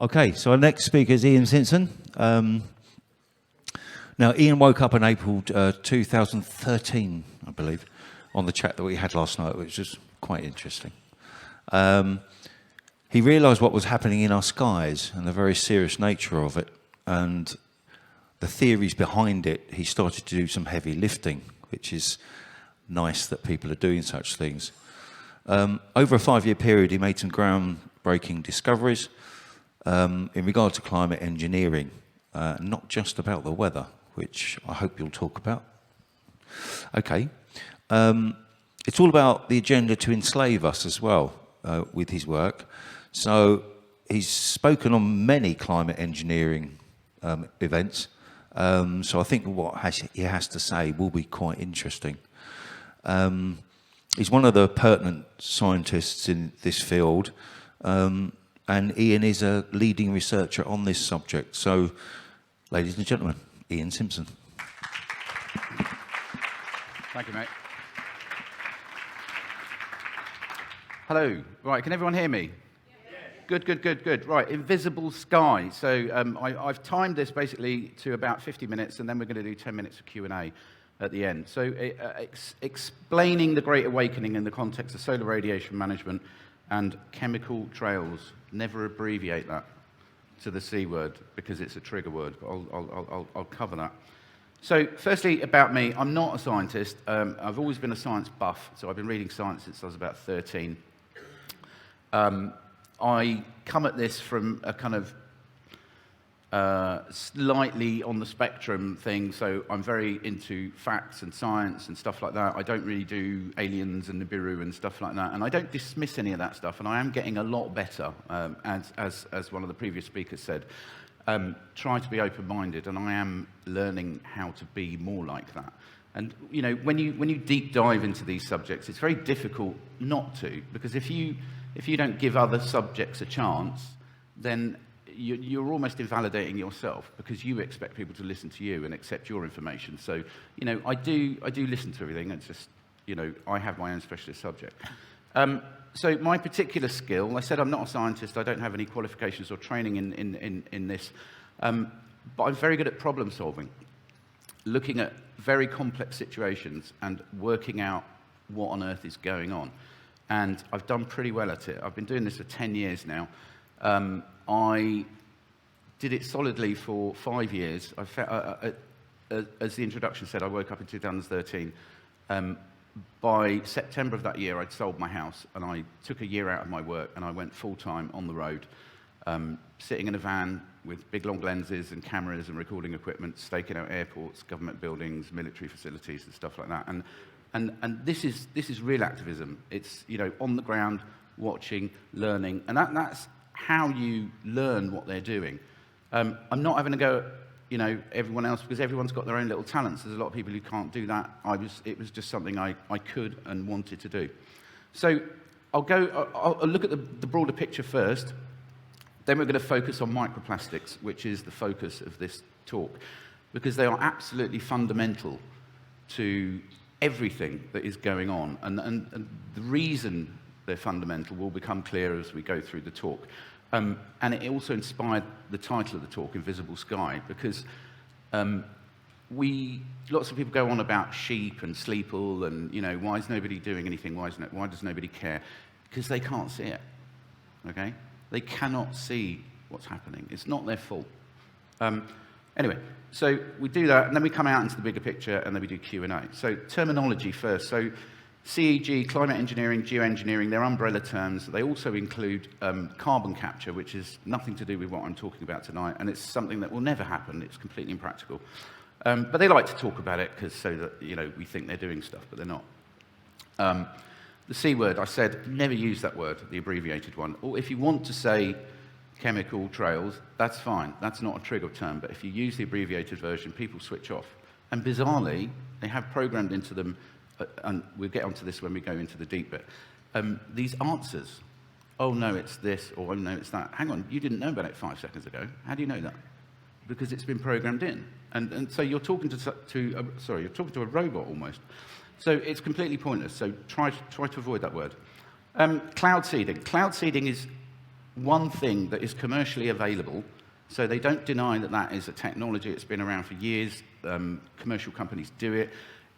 Okay, so our next speaker is Ian Simpson. Now, Ian woke up in April 2013, I believe, on the chat that we had last night, which was quite interesting. He realised what was happening in our skies and the very serious nature of it, and the theories behind it. He started to do some heavy lifting, which is nice that people are doing such things. Over a 5-year period, he made some groundbreaking discoveries in regard to climate engineering, not just about the weather, which I hope you'll talk about. Okay. It's all about the agenda to enslave us as well with his work. So he's spoken on many climate engineering events. So I think what he has to say will be quite interesting. He's one of the pertinent scientists in this field, and Ian is a leading researcher on this subject. So, ladies and gentlemen, Ian Simpson. Thank you, mate. Hello. Right, can everyone hear me? Yes. Good. Right, invisible sky. So I've timed this basically to about 50 minutes, and then we're going to do 10 minutes of Q&A at the end. So explaining the Great Awakening in the context of solar radiation management and chemical trails. Never abbreviate that to the C word because it's a trigger word, but I'll cover that. So firstly, about me, I'm not a scientist. I've always been a science buff, so I've been reading science since I was about 13. I come at this from a kind of slightly on the spectrum thing, so I'm very into facts and science and stuff like that. I don't really do aliens and Nibiru and stuff like that, and I don't dismiss any of that stuff, and I am getting a lot better, as one of the previous speakers said. Try to be open-minded, and I am learning how to be more like that. And you know, when you deep dive into these subjects, it's very difficult not to, because if you don't give other subjects a chance, then you're almost invalidating yourself because you expect people to listen to you and accept your information. So, you know, I do listen to everything. It's just, you know, I have my own specialist subject. So my particular skill, I said I'm not a scientist. I don't have any qualifications or training in this, but I'm very good at problem solving, looking at very complex situations and working out what on earth is going on. And I've done pretty well at it. I've been doing this for 10 years now. I did it solidly for 5 years. As the introduction said, I woke up in 2013. By September of that year, I'd sold my house, and I took a year out of my work, and I went full-time on the road, sitting in a van with big long lenses and cameras and recording equipment, staking out airports, government buildings, military facilities, and stuff like that. And this is real activism. It's, you know, on the ground, watching, learning, and that's how you learn what they're doing. I'm not having a go at, you know, everyone else, because everyone's got their own little talents. There's a lot of people who can't do that. It was just something I could and wanted to do. So I'll look at the broader picture first. Then we're going to focus on microplastics, which is the focus of this talk, because they are absolutely fundamental to everything that is going on. And the reason they're fundamental will become clear as we go through the talk. And it also inspired the title of the talk, Invisible Sky, because lots of people go on about sheep and Sleeple and, you know, why is nobody doing anything? Why does nobody care? Because they can't see it, okay? They cannot see what's happening. It's not their fault. Anyway, so we do that, and then we come out into the bigger picture, and then we do Q&A. So terminology first. So CEG, climate engineering, geoengineering, they're umbrella terms. They also include carbon capture, which is nothing to do with what I'm talking about tonight, and it's something that will never happen. It's completely impractical. But they like to talk about it so that, you know, we think they're doing stuff, but they're not. The C word, I said, never use that word, the abbreviated one. Or if you want to say chemical trails, that's fine. That's not a trigger term, but if you use the abbreviated version, people switch off. And bizarrely, they have programmed into them, and we'll get onto this when we go into the deep bit, these answers. Oh no, it's this, or oh no, it's that. Hang on, you didn't know about it 5 seconds ago. How do you know that? Because it's been programmed in. And so you're talking to a robot almost. So it's completely pointless. So try to avoid that word. Cloud seeding. Cloud seeding is one thing that is commercially available. So they don't deny that that is a technology. It's been around for years. Commercial companies do it.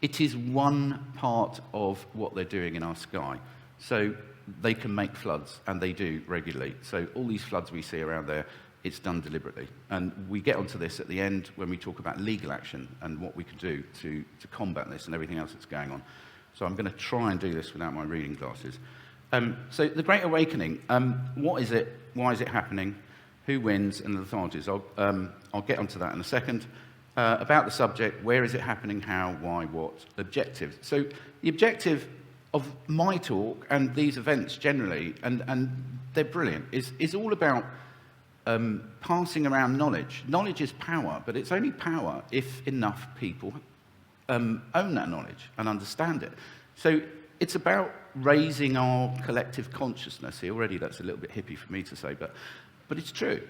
It is one part of what they're doing in our sky. So they can make floods, and they do regularly. So all these floods we see around there, it's done deliberately. And we get onto this at the end when we talk about legal action and what we can do to combat this and everything else that's going on. So I'm going to try and do this without my reading glasses. So the Great Awakening, what is it? Why is it happening? Who wins? And the authorities. I'll get onto that in a second. About the subject, where is it happening, how, why, what, objectives. So the objective of my talk and these events generally, and they're brilliant, is all about passing around knowledge. Knowledge is power, but it's only power if enough people own that knowledge and understand it. So it's about raising our collective consciousness here. Already that's a little bit hippie for me to say, but it's true.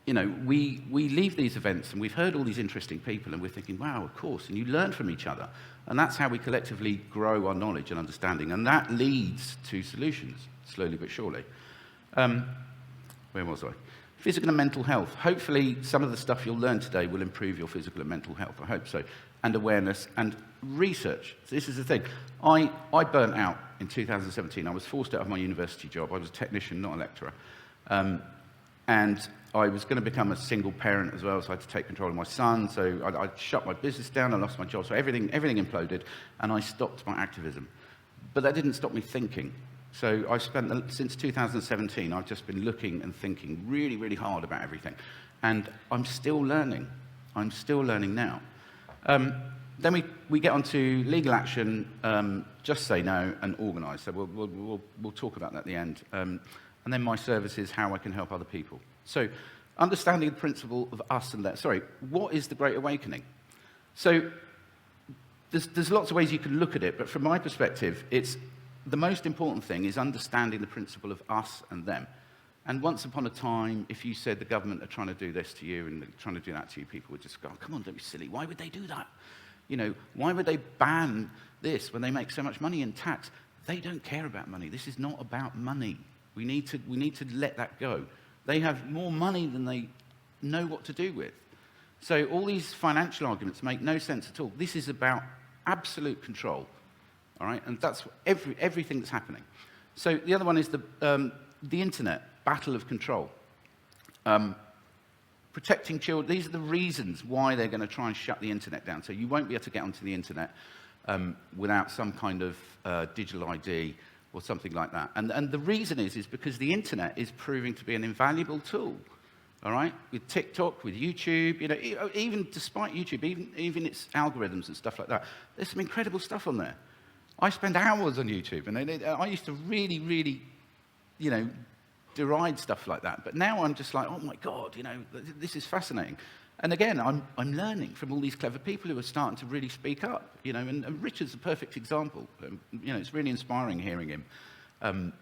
You know, we leave these events and we've heard all these interesting people and we're thinking, wow, of course, and you learn from each other. And that's how we collectively grow our knowledge and understanding. And that leads to solutions, slowly but surely. Where was I? Physical and mental health. Hopefully some of the stuff you'll learn today will improve your physical and mental health. I hope so. And awareness and research. So this is the thing. I burnt out in 2017. I was forced out of my university job. I was a technician, not a lecturer. And I was going to become a single parent as well, so I had to take control of my son. So I shut my business down, I lost my job, so everything imploded, and I stopped my activism. But that didn't stop me thinking. So I spent, since 2017, I've just been looking and thinking really, really hard about everything. And I'm still learning. I'm still learning now. Then we get on to legal action, just say no, and organise. So we'll talk about that at the end. And then my services, how I can help other people. So, understanding the principle of us and that. Sorry, what is the Great Awakening? So, there's lots of ways you can look at it, but from my perspective, it's the most important thing is understanding the principle of us and them. And once upon a time, if you said the government are trying to do this to you and they're trying to do that to you, people would just go, oh, come on, don't be silly. Why would they do that? You know, why would they ban this when they make so much money in tax? They don't care about money. This is not about money. We need to let that go. They have more money than they know what to do with. So all these financial arguments make no sense at all. This is about absolute control, all right? And that's everything that's happening. So the other one is the internet, battle of control. Protecting children, these are the reasons why they're going to try and shut the internet down. So you won't be able to get onto the internet without some kind of digital ID or something like that. And the reason is because the internet is proving to be an invaluable tool, all right? With TikTok, with YouTube, you know, even despite YouTube, even its algorithms and stuff like that, there's some incredible stuff on there. I spend hours on YouTube, and I used to really, really, you know, deride stuff like that. But now I'm just like, oh my God, you know, this is fascinating. And again, I'm learning from all these clever people who are starting to really speak up, you know, and Richard's a perfect example. You know, it's really inspiring hearing him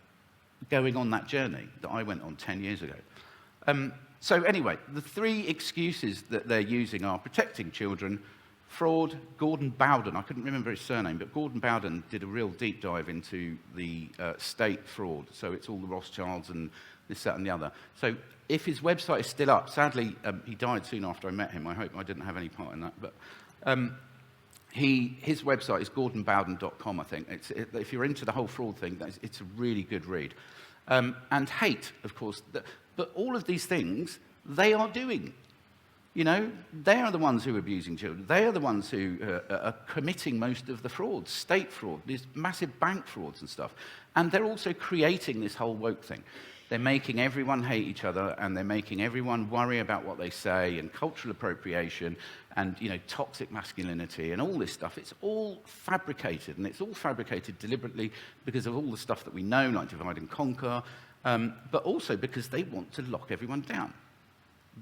going on that journey that I went on 10 years ago. So anyway, the three excuses that they're using are protecting children, fraud. Gordon Bowden, I couldn't remember his surname, but Gordon Bowden did a real deep dive into the state fraud. So it's all the Rothschilds and this, that, and the other. So if his website is still up, sadly, he died soon after I met him. I hope I didn't have any part in that. But his website is gordonbowden.com, I think. If you're into the whole fraud thing, it's a really good read. And hate, of course. But all of these things, they are doing. You know, they are the ones who are abusing children. They are the ones who are committing most of the frauds, state fraud, these massive bank frauds and stuff. And they're also creating this whole woke thing. They're making everyone hate each other, and they're making everyone worry about what they say, and cultural appropriation, and, you know, toxic masculinity, and all this stuff. It's all fabricated, and it's all fabricated deliberately because of all the stuff that we know, like divide and conquer, but also because they want to lock everyone down.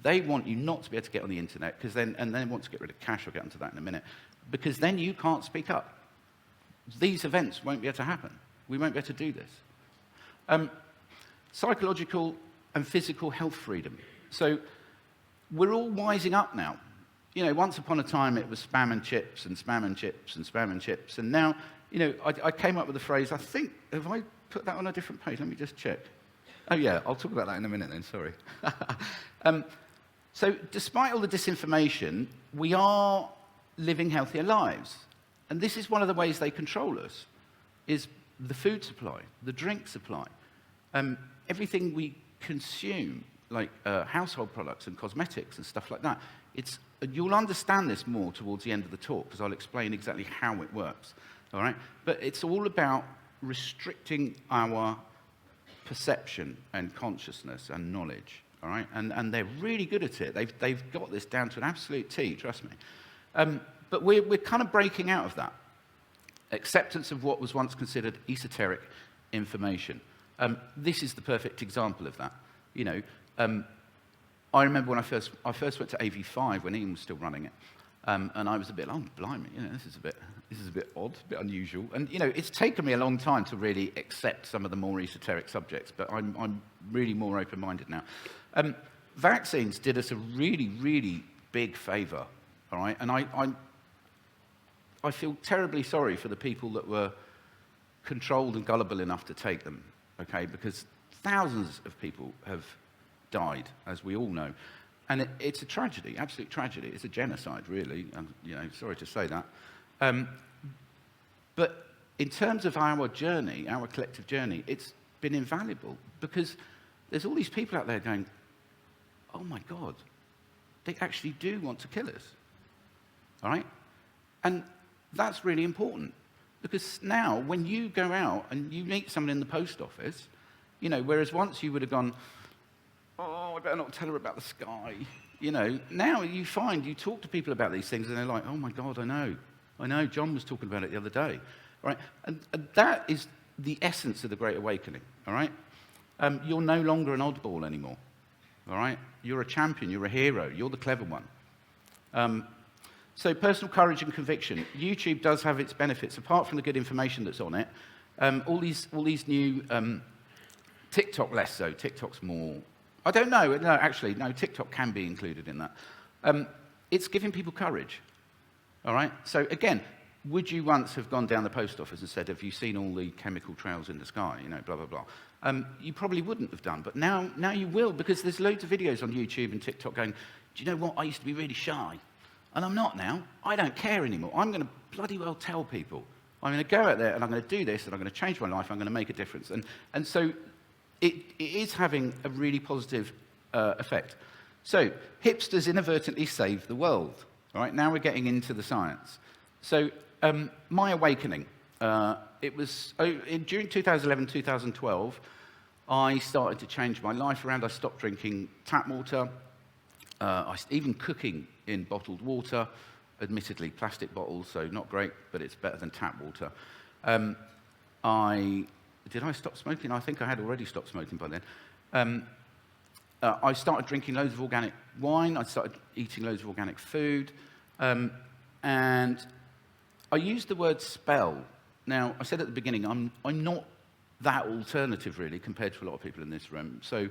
They want you not to be able to get on the internet, and they want to get rid of cash. I'll get onto that in a minute, because then you can't speak up. These events won't be able to happen. We won't be able to do this. Psychological and physical health freedom. So we're all wising up now. You know, once upon a time it was spam and chips and spam and chips and spam and chips, and now, you know, I came up with the phrase, I think, have I put that on a different page? Let me just check. Oh, yeah, I'll talk about that in a minute then, sorry. So despite all the disinformation, we are living healthier lives. And this is one of the ways they control us, is the food supply, the drink supply. Everything we consume, like household products and cosmetics and stuff like that, you'll understand this more towards the end of the talk, because I'll explain exactly how it works, all right? But it's all about restricting our perception and consciousness and knowledge, all right? And they're really good at it. They've got this down to an absolute T, trust me. But we're kind of breaking out of that. Acceptance of what was once considered esoteric information. This is the perfect example of that. You know, I remember when I first went to AV5 when Ian was still running it, and I was a bit, oh, blimey, you know, this is a bit odd, a bit unusual. And, you know, it's taken me a long time to really accept some of the more esoteric subjects, but I'm really more open-minded now. Vaccines did us a really, really big favor, all right? And I feel terribly sorry for the people that were controlled and gullible enough to take them, okay? Because thousands of people have died, as we all know. And it's a tragedy, absolute tragedy. It's a genocide, really. You know, sorry to say that. But in terms of our journey, our collective journey, it's been invaluable, because there's all these people out there going, oh my God, they actually do want to kill us, all right? And that's really important, because now when you go out and you meet someone in the post office, you know, whereas once you would have gone, oh, I better not tell her about the sky. You know, now you talk to people about these things and they're like, oh my God, I know, John was talking about it the other day, all right? And that is the essence of the Great Awakening, all right? You're no longer an oddball anymore, all right? You're a champion, you're a hero, you're the clever one. So personal courage and conviction. YouTube does have its benefits, apart from the good information that's on it. All these new, TikTok less so, TikTok's more, I don't know, no, actually, no, TikTok can be included in that. It's giving people courage, all right? So again, would you once have gone down the post office and said, have you seen all the chemical trails in the sky, you know, blah, blah, blah. You probably wouldn't have done, but now you will, because there's loads of videos on YouTube and TikTok going, do you know what, I used to be really shy, and I'm not now. I don't care anymore. I'm going to bloody well tell people. I'm going to go out there and I'm going to do this and I'm going to change my life. I'm going to make a difference. And so it is having a really positive effect. So hipsters inadvertently saved the world. All right, now we're getting into the science. So my awakening, it was during 2011, 2012, I started to change my life around. I stopped drinking tap water, even cooking in bottled water, admittedly plastic bottles, so not great, but it's better than tap water. Did I stop smoking? I think I had already stopped smoking by then. I started drinking loads of organic wine. I started eating loads of organic food. And I used the word spell. Now, I said at the beginning, I'm not that alternative, really, compared to a lot of people in this room. So,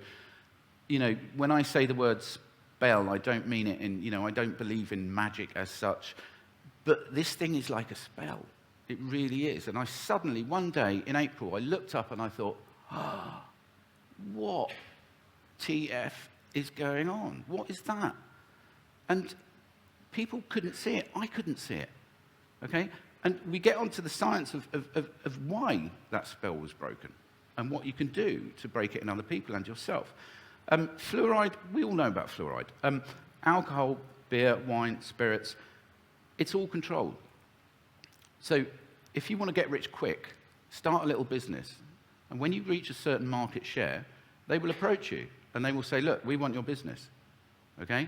you know, when I say the word spell, I don't mean it in, you know, I don't believe in magic as such. But this thing is like a spell. It really is. And I suddenly, one day in April, I looked up and I thought, what TF is going on? What is that? And people couldn't see it. I couldn't see it. Okay? And we get onto the science of why that spell was broken and what you can do to break it in other people and yourself. Fluoride, we all know about fluoride. Alcohol, beer, wine, spirits, it's all controlled. So if you want to get rich quick, start a little business. And when you reach a certain market share, they will approach you and they will say, look, we want your business. Okay?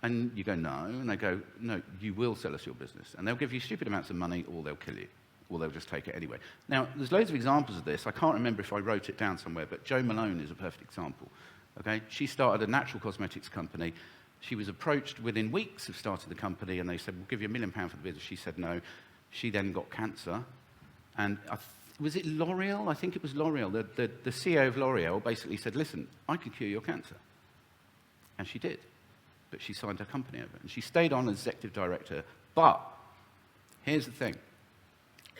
And you go, no. And they go, no, you will sell us your business. And they'll give you stupid amounts of money or they'll kill you. Or they'll just take it anyway. Now, there's loads of examples of this. I can't remember if I wrote it down somewhere, but Jo Malone is a perfect example. Okay? She started a natural cosmetics company. She was approached within weeks of starting the company, and they said, we'll give you £1 million for the business. She said no. She then got cancer. And was it L'Oreal? I think it was L'Oreal. The CEO of L'Oreal basically said, listen, I can cure your cancer. And she did. But she signed her company over. And she stayed on as executive director. But here's the thing.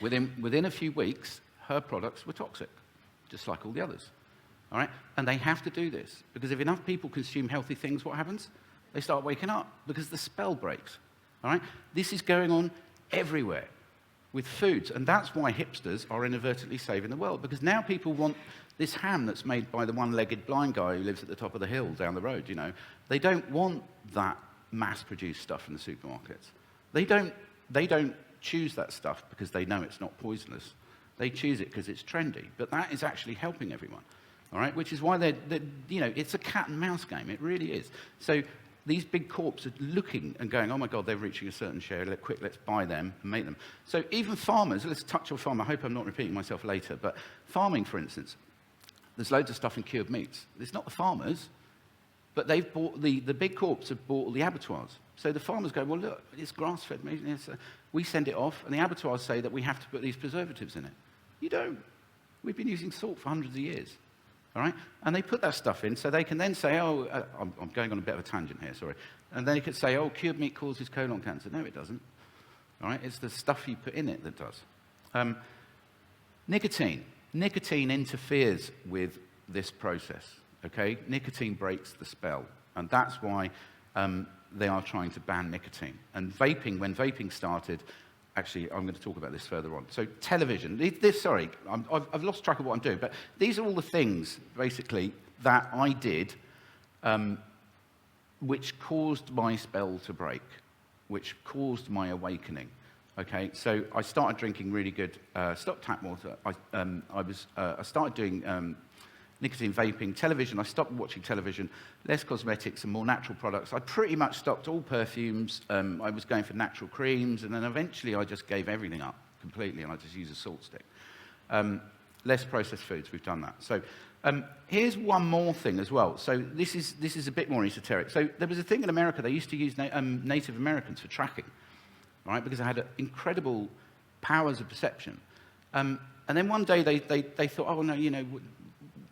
Within a few weeks, her products were toxic, just like all the others. all right? And they have to do this, because if enough people consume healthy things, what happens? They start waking up, because the spell breaks, all right? This is going on everywhere with foods, and that's why hipsters are inadvertently saving the world, because now people want this ham that's made by the one-legged blind guy who lives at the top of the hill down the road, you know. They don't want that mass-produced stuff in the supermarkets. They don't choose that stuff because they know it's not poisonous. They choose it because it's trendy, but that is actually helping everyone, all right? Which is why you know, it's a cat and mouse game. It really is. So these big corps are looking and going, oh my God, they're reaching a certain share. Quick, let's buy them and make them. So even farmers, let's touch on farming. I hope I'm not repeating myself later, but farming, for instance, there's loads of stuff in cured meats. It's not the farmers, but they've bought, the big corps have bought all the abattoirs. So the farmers go, well, look, it's grass-fed meat. We send it off, and the abattoirs say that we have to put these preservatives in it. You don't. We've been using salt for hundreds of years, all right? And they put that stuff in, so they can then say, oh, I'm going on a bit of a tangent here, sorry. And they could say, oh, cured meat causes colon cancer. No, it doesn't, all right? It's the stuff you put in it that does. Nicotine. Nicotine interferes with this process, okay? Nicotine breaks the spell, and that's why they are trying to ban nicotine. And vaping, when vaping started, actually, I'm going to talk about this further on. So television, sorry, I've lost track of what I'm doing, but these are all the things, basically, that I did which caused my spell to break, which caused my awakening. Okay, so I started drinking really good stock tap water. I started doing nicotine vaping, television. I stopped watching television, less cosmetics and more natural products. I pretty much stopped all perfumes. I was going for natural creams, and then eventually I just gave everything up completely, and I just use a salt stick. Less processed foods. We've done that. So here's one more thing as well. So this is a bit more esoteric. So there was a thing in America. They used to use Native Americans for tracking. Right, because they had incredible powers of perception. And then one day they thought, oh, no, you know,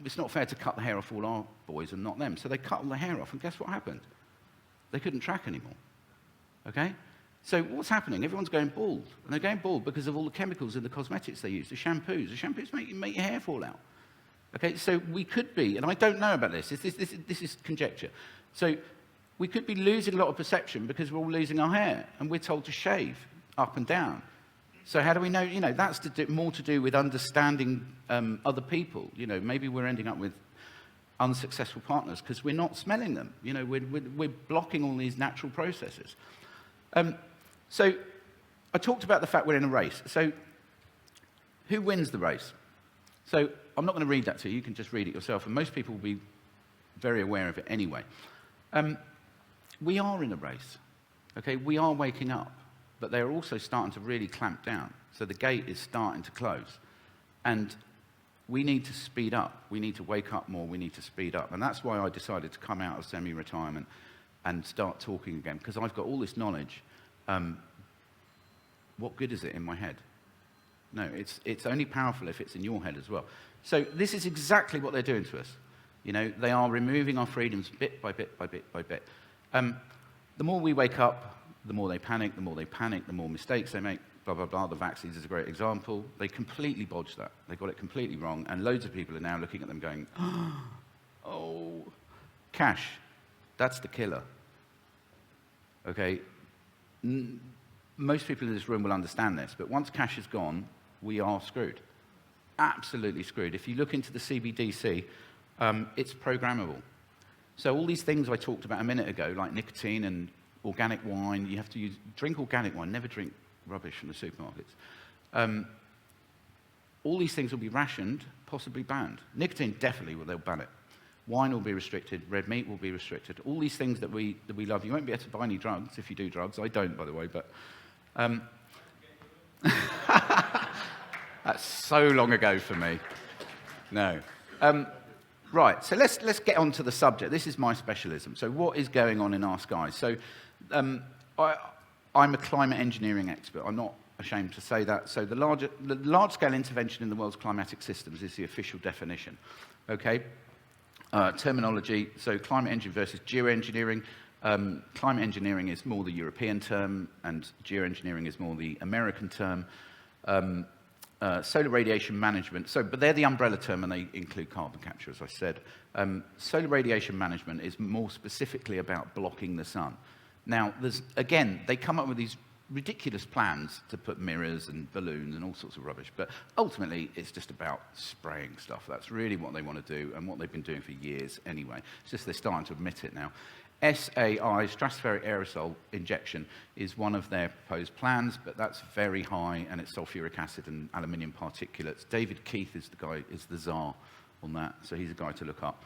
it's not fair to cut the hair off all our boys and not them. So they cut all the hair off, and guess what happened? They couldn't track anymore, okay? So what's happening? Everyone's going bald, and they're going bald because of all the chemicals in the cosmetics they use, the shampoos. The shampoos make your hair fall out, okay? So we could be, and I don't know about this. This is conjecture. So we could be losing a lot of perception because we're all losing our hair, and we're told to shave up and down. So how do we know? You know, that's more to do with understanding other people. You know, maybe we're ending up with unsuccessful partners because we're not smelling them. You know, we're blocking all these natural processes. So I talked about the fact we're in a race. So who wins the race? So I'm not going to read that to you. You can just read it yourself, and most people will be very aware of it anyway. We are in a race, okay? We are waking up, but they're also starting to really clamp down. So the gate is starting to close. And we need to speed up. We need to wake up more. We need to speed up. And that's why I decided to come out of semi-retirement and start talking again, because I've got all this knowledge. What good is it in my head? No, it's only powerful if it's in your head as well. So this is exactly what they're doing to us. You know, they are removing our freedoms bit by bit by bit by bit. The more we wake up, the more they panic, the more mistakes they make, blah, blah, blah. The vaccines is a great example. They completely bodged that. They got it completely wrong, and loads of people are now looking at them going, oh, cash, that's the killer. Okay? Most people in this room will understand this, but once cash is gone, we are screwed. Absolutely screwed. If you look into the CBDC, it's programmable. So all these things I talked about a minute ago, like nicotine and organic wine, you have to drink organic wine, never drink rubbish from the supermarkets. All these things will be rationed, possibly banned. Nicotine, definitely, they'll ban it. Wine will be restricted, red meat will be restricted. All these things that we love. You won't be able to buy any drugs if you do drugs. I don't, by the way, but... That's so long ago for me. No. Right, so let's get on to the subject. This is my specialism. So what is going on in our skies? So I'm a climate engineering expert. I'm not ashamed to say that. So the large-scale intervention in the world's climatic systems is the official definition. Okay? Terminology, so climate engineering versus geoengineering. Climate engineering is more the European term, and geoengineering is more the American term. solar radiation management. But they're the umbrella term, and they include carbon capture, as I said. Solar radiation management is more specifically about blocking the sun. Now, again, they come up with these ridiculous plans to put mirrors and balloons and all sorts of rubbish. But ultimately, it's just about spraying stuff. That's really what they want to do, and what they've been doing for years anyway. It's just they're starting to admit it now. SAI, stratospheric aerosol injection, is one of their proposed plans, but that's very high, and it's sulfuric acid and aluminium particulates. David Keith is the czar on that, so he's a guy to look up.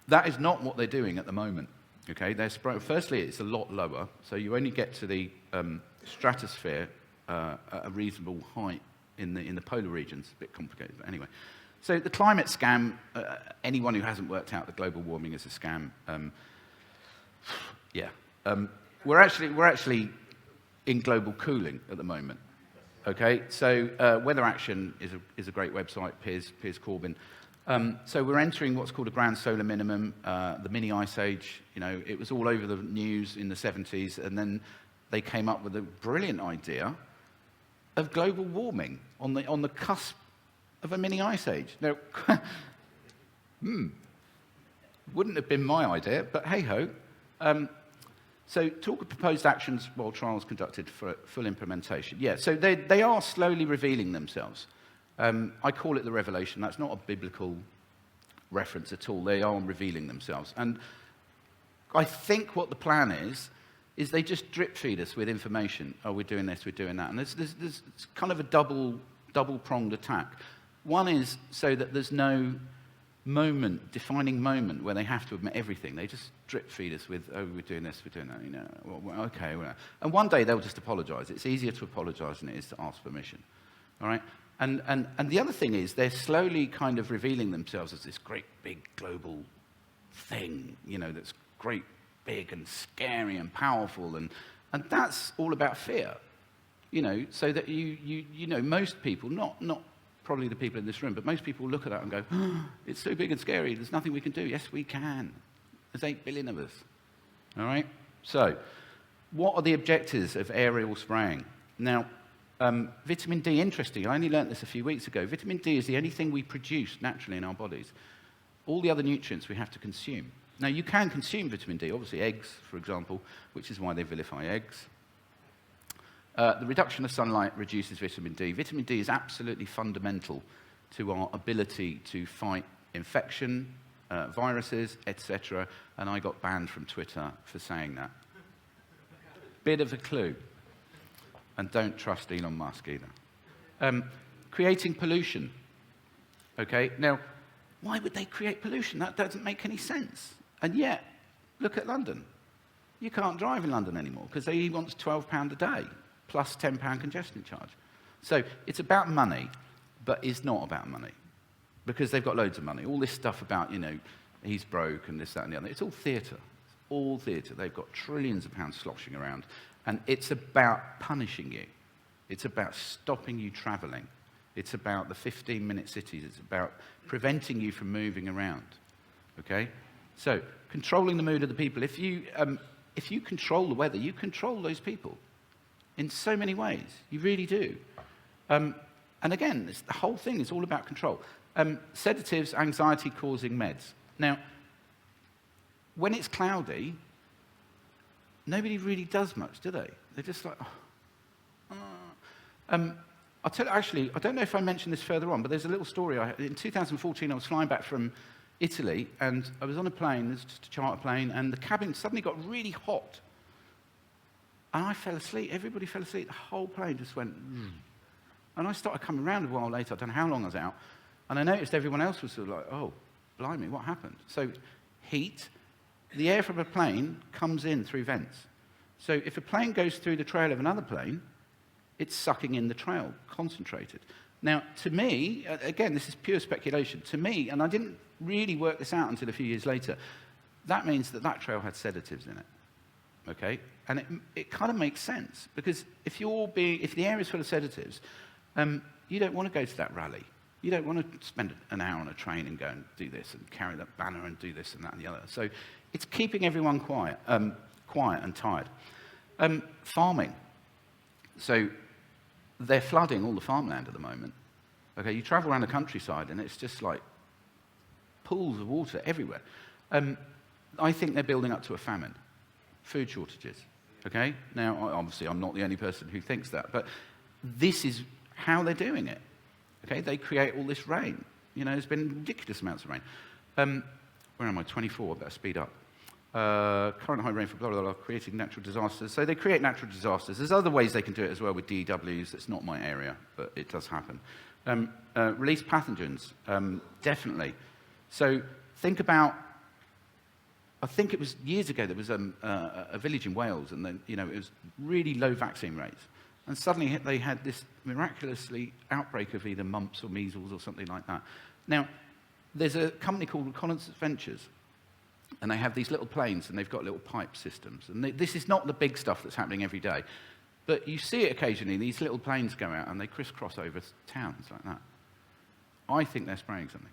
That is not what they're doing at the moment. Okay, firstly, it's a lot lower, so you only get to the stratosphere at a reasonable height in the polar regions. A bit complicated, but anyway. So the climate scam, anyone who hasn't worked out that global warming is a scam, we're actually in global cooling at the moment. Okay, so Weather Action is a great website, Piers Corbyn. So we're entering what's called a grand solar minimum, the mini ice age. You know, it was all over the news in the 70s, and then they came up with a brilliant idea of global warming on the cusp of a mini ice age. Now, wouldn't have been my idea, but hey ho. So talk of proposed actions while trials conducted for full implementation. Yeah, so they are slowly revealing themselves. I call it the revelation. That's not a biblical reference at all. They are revealing themselves. And I think what the plan is they just drip feed us with information. Oh, we're doing this, we're doing that. And there's kind of a double-pronged attack. One is so that there's no defining moment where they have to admit everything. They just drip feed us with, oh, we're doing this, we're doing that, you know. Well, okay. Well. And one day they'll just apologize. It's easier to apologize than it is to ask permission. All right? And the other thing is they're slowly kind of revealing themselves as this great big global thing, you know, that's great, big and scary and powerful, and that's all about fear, you know, so that you know, most people, not probably the people in this room, but most people look at that and go, oh, it's so big and scary, there's nothing we can do. Yes, we can. There's 8 billion of us. All right? So, what are the objectives of aerial spraying? Now, vitamin D, interesting, I only learnt this a few weeks ago. Vitamin D is the only thing we produce naturally in our bodies. All the other nutrients we have to consume. Now, you can consume vitamin D, obviously eggs, for example, which is why they vilify eggs. The reduction of sunlight reduces vitamin D. Vitamin D is absolutely fundamental to our ability to fight infection, viruses, etc. And I got banned from Twitter for saying that. Bit of a clue. And don't trust Elon Musk either. Creating pollution. Okay, now, why would they create pollution? That doesn't make any sense. And yet, look at London. You can't drive in London anymore because he wants £12 a day plus £10 congestion charge. So it's about money, but it's not about money because they've got loads of money. All this stuff about, you know, he's broke and this, that, and the other. It's all theatre. It's all theatre. They've got trillions of pounds sloshing around. And it's about punishing you. It's about stopping you travelling. It's about the 15-minute cities. It's about preventing you from moving around. Okay? So, controlling the mood of the people. If you control the weather, you control those people in so many ways. You really do. And again, the whole thing is all about control. Sedatives, anxiety-causing meds. Now, when it's cloudy, nobody really does much, do they? They're just like, I'll tell you, actually, I don't know if I mentioned this further on, but there's a little story. In 2014, I was flying back from Italy, and I was on a plane, it's just a charter plane, and the cabin suddenly got really hot. And I fell asleep. Everybody fell asleep. The whole plane just went, And I started coming around a while later. I don't know how long I was out. And I noticed everyone else was sort of like, oh, blimey, what happened? So heat, the air from a plane comes in through vents. So if a plane goes through the trail of another plane, it's sucking in the trail, concentrated. Now, to me, again, this is pure speculation. To me, and I didn't really work this out until a few years later, that means that that trail had sedatives in it. Okay? And it kind of makes sense, because if the air is full of sedatives, you don't want to go to that rally. You don't want to spend an hour on a train and go and do this and carry that banner and do this and that and the other. So it's keeping everyone quiet and tired. Farming. So they're flooding all the farmland at the moment. Okay, you travel around the countryside and it's just like pools of water everywhere. I think they're building up to a famine, food shortages. Okay, now obviously I'm not the only person who thinks that, but this is how they're doing it. Okay, they create all this rain. You know, there's been ridiculous amounts of rain. Where am I? 24. I better speed up. Current high rainfall, blah, blah, blah, creating natural disasters. So they create natural disasters. There's other ways they can do it as well with DEWs. That's not my area, but it does happen. Release pathogens, definitely. So think about, I think it was years ago, there was a village in Wales, and then, you know, it was really low vaccine rates. And suddenly they had this miraculously outbreak of either mumps or measles or something like that. Now, there's a company called Reconnaissance Ventures, and they have these little planes, and they've got little pipe systems. And this is not the big stuff that's happening every day. But you see it occasionally, these little planes go out, and they crisscross over towns like that. I think they're spraying something,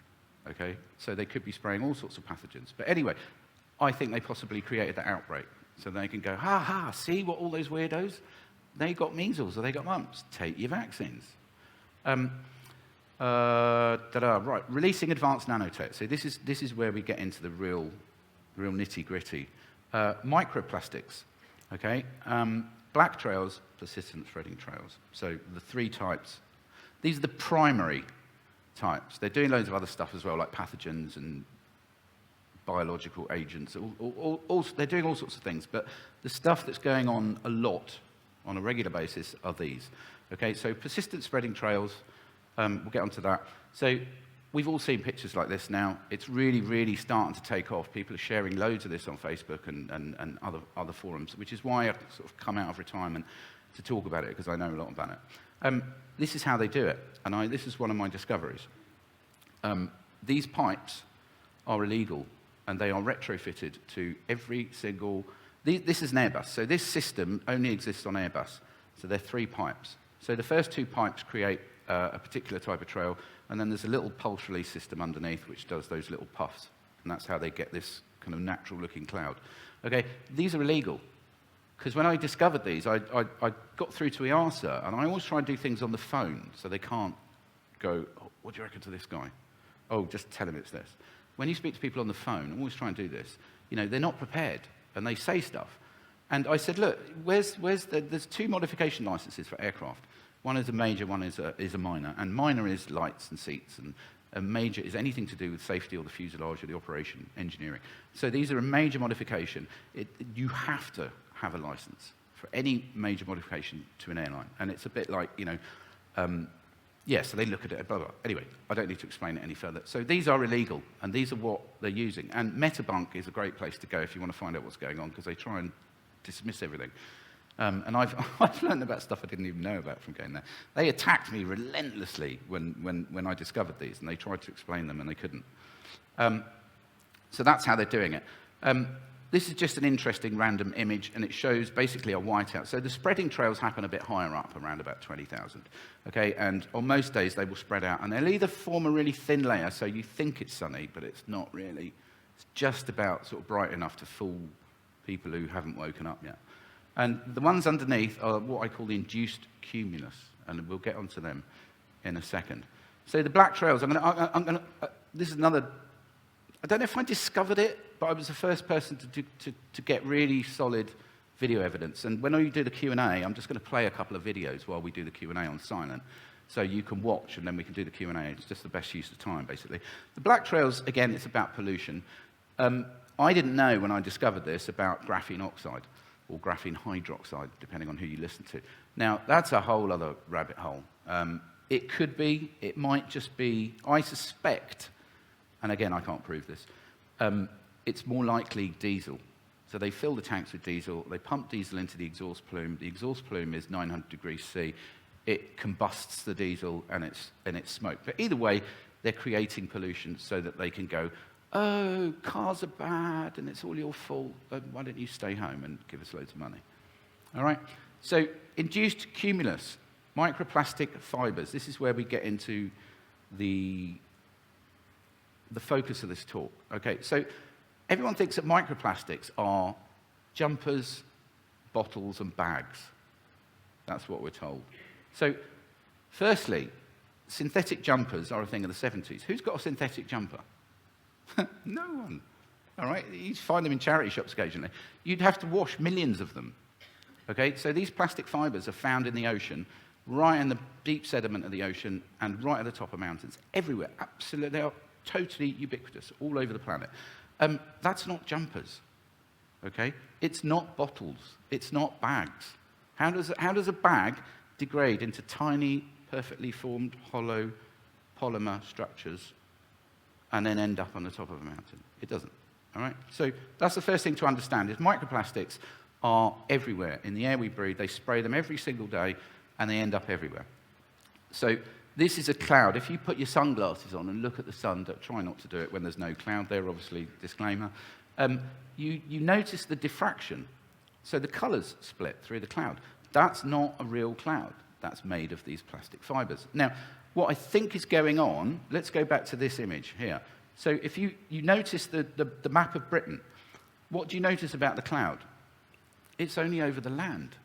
okay? So they could be spraying all sorts of pathogens. But anyway, I think they possibly created that outbreak. So they can go, ha ha, see what all those weirdos? They got measles or they got mumps. Take your vaccines. Right, releasing advanced nanotech. So this is where we get into the real nitty-gritty. Microplastics, okay? Black trails, persistent spreading trails. So the 3 types. These are the primary types. They're doing loads of other stuff as well, like pathogens and biological agents. They're doing all sorts of things, but the stuff that's going on a lot on a regular basis are these. Okay, so persistent spreading trails, we'll get onto that. So we've all seen pictures like this now. It's really, really starting to take off. People are sharing loads of this on Facebook and other forums, which is why I've sort of come out of retirement to talk about it, because I know a lot about it. This is how they do it, and this is one of my discoveries. These pipes are illegal, and they are retrofitted to every single... This is an Airbus, so this system only exists on Airbus. So they're 3 pipes. So the first 2 pipes create a particular type of trail, and then there's a little pulse release system underneath which does those little puffs, and that's how they get this kind of natural-looking cloud. Okay, these are illegal, because when I discovered these, I got through to EASA, and I always try and do things on the phone, so they can't go, oh, what do you reckon to this guy? Oh, just tell him it's this. When you speak to people on the phone, I always try and do this. You know, they're not prepared, and they say stuff. And I said, look, there's 2 modification licenses for aircraft. One is a major, one is a minor. And minor is lights and seats, and a major is anything to do with safety or the fuselage or the operation engineering. So these are a major modification. You have to have a license for any major modification to an airline. And it's a bit like, you know, so they look at it, blah, blah. Anyway, I don't need to explain it any further. So these are illegal, and these are what they're using. And Metabunk is a great place to go if you want to find out what's going on, because they try and dismiss everything. And I've learned about stuff I didn't even know about from going there. They attacked me relentlessly when I discovered these, and they tried to explain them, and they couldn't. So that's how they're doing it. This is just an interesting random image, and it shows basically a whiteout. So the spreading trails happen a bit higher up, around about 20,000. Okay, and on most days they will spread out, and they'll either form a really thin layer, so you think it's sunny, but it's not really. It's just about sort of bright enough to fool people who haven't woken up yet. And the ones underneath are what I call the induced cumulus, and we'll get onto them in a second. So the black trails, this is another, I don't know if I discovered it, but I was the first person to get really solid video evidence. And when we do the Q&A, I'm just going to play a couple of videos while we do the Q&A on silent. So you can watch, and then we can do the Q&A. It's just the best use of time, basically. The black trails, again, it's about pollution. I didn't know when I discovered this about graphene oxide, or graphene hydroxide, depending on who you listen to. Now, that's a whole other rabbit hole. It could be, it might just be, I suspect, and again, I can't prove this, it's more likely diesel. So they fill the tanks with diesel, they pump diesel into the exhaust plume. The exhaust plume is 900 degrees C. It combusts the diesel, and it's smoke. But either way, they're creating pollution so that they can go, oh, cars are bad, and it's all your fault. Why don't you stay home and give us loads of money? All right? So induced cumulus, microplastic fibers. This is where we get into the focus of this talk. Okay, so everyone thinks that microplastics are jumpers, bottles, and bags. That's what we're told. So, firstly, synthetic jumpers are a thing of the 70s. Who's got a synthetic jumper? No one. All right? You find them in charity shops occasionally. You'd have to wash millions of them. Okay? So these plastic fibers are found in the ocean, right in the deep sediment of the ocean, and right at the top of mountains. Everywhere. Absolutely. They are totally ubiquitous all over the planet. That's not jumpers. Okay? It's not bottles. It's not bags. How does a bag degrade into tiny, perfectly formed, hollow polymer structures and then end up on the top of a mountain? It doesn't. All right? So that's the first thing to understand, is microplastics are everywhere. In the air we breathe, they spray them every single day, and they end up everywhere. So this is a cloud. If you put your sunglasses on and look at the sun, try not to do it when there's no cloud there, obviously, disclaimer, you notice the diffraction. So the colours split through the cloud. That's not a real cloud. That's made of these plastic fibres. Now, what I think is going on, let's go back to this image here. So if you notice the map of Britain, what do you notice about the cloud? It's only over the land.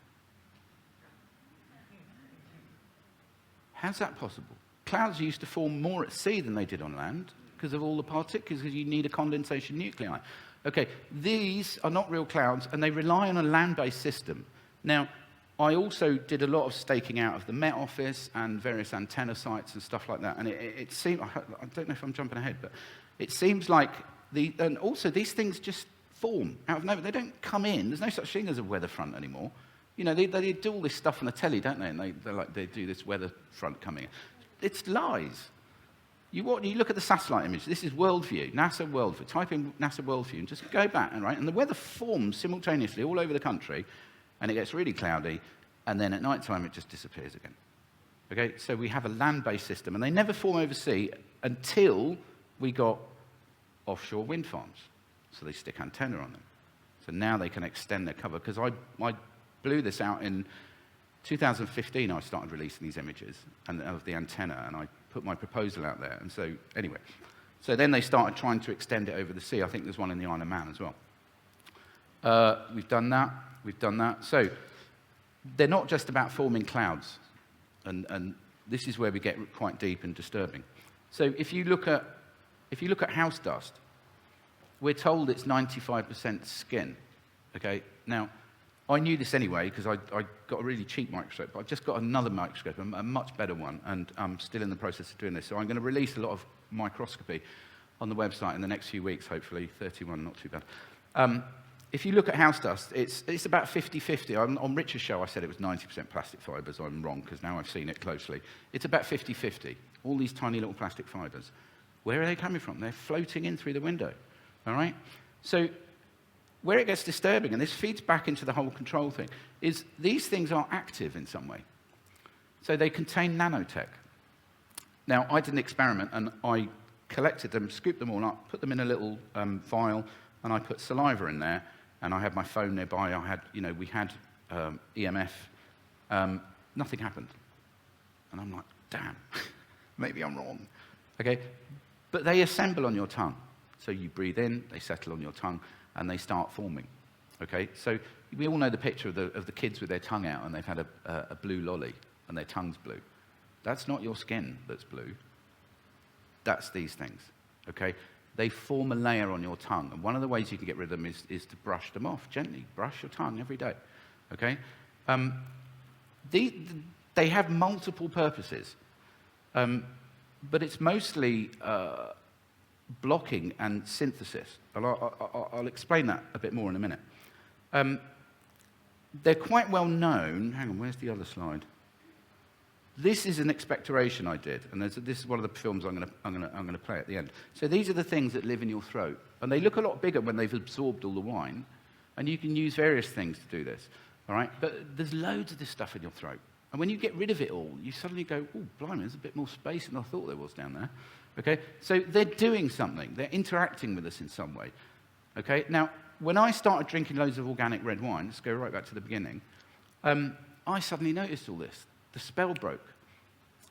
How's that possible? Clouds used to form more at sea than they did on land because of all the particles, because you need a condensation nuclei. Okay, these are not real clouds, and they rely on a land-based system. Now, I also did a lot of staking out of the Met Office and various antenna sites and stuff like that, and it seemed, I don't know if I'm jumping ahead, but it seems like, and also these things just form out of nowhere. They don't come in. There's no such thing as a weather front anymore. You know, they do all this stuff on the telly, don't they? And they do this weather front coming in. It's lies. You look at the satellite image. This is Worldview, NASA Worldview. Type in NASA Worldview and just go back, and the weather forms simultaneously all over the country, and it gets really cloudy, and then at night time it just disappears again. Okay, so we have a land-based system, and they never form overseas until we got offshore wind farms. So they stick antenna on them. So now they can extend their cover, because I blew this out in 2015. I started releasing these images of the antenna, and I put my proposal out there. And so, anyway, so then they started trying to extend it over the sea. I think there's one in the Isle of Man as well. We've done that. So they're not just about forming clouds, and this is where we get quite deep and disturbing. So if you look at house dust, we're told it's 95% skin. Okay, now I knew this anyway because I got a really cheap microscope, but I've just got another microscope, a much better one, and I'm still in the process of doing this. So I'm going to release a lot of microscopy on the website in the next few weeks, hopefully. 31, not too bad. If you look at house dust, it's about 50-50. On Richard's show, I said it was 90% plastic fibres. I'm wrong, because now I've seen it closely. It's about 50-50, all these tiny little plastic fibres. Where are they coming from? They're floating in through the window, all right? So where it gets disturbing, and this feeds back into the whole control thing, is these things are active in some way. So they contain nanotech. Now, I did an experiment, and I collected them, scooped them all up, put them in a little vial, and I put saliva in there, and I had my phone nearby. We had EMF. Nothing happened. And I'm like, damn, maybe I'm wrong. Okay? But they assemble on your tongue. So you breathe in, they settle on your tongue, and they start forming. Okay? So we all know the picture of the kids with their tongue out, and they've had a blue lolly, and their tongue's blue. That's not your skin that's blue. That's these things. Okay? They form a layer on your tongue, and one of the ways you can get rid of them is to brush them off gently. Brush your tongue every day. Okay? They have multiple purposes, but it's mostly blocking and synthesis. And I'll explain that a bit more in a minute. They're quite well known. Hang on, where's the other slide? This is an expectoration I did, and this is one of the films I'm going to play at the end. So these are the things that live in your throat, and they look a lot bigger when they've absorbed all the wine, and you can use various things to do this. All right, but there's loads of this stuff in your throat, and when you get rid of it all, you suddenly go, "Oh, blimey, there's a bit more space than I thought there was down there." Okay, so they're doing something. They're interacting with us in some way. Okay, now when I started drinking loads of organic red wine, let's go right back to the beginning. I suddenly noticed all this. The spell broke,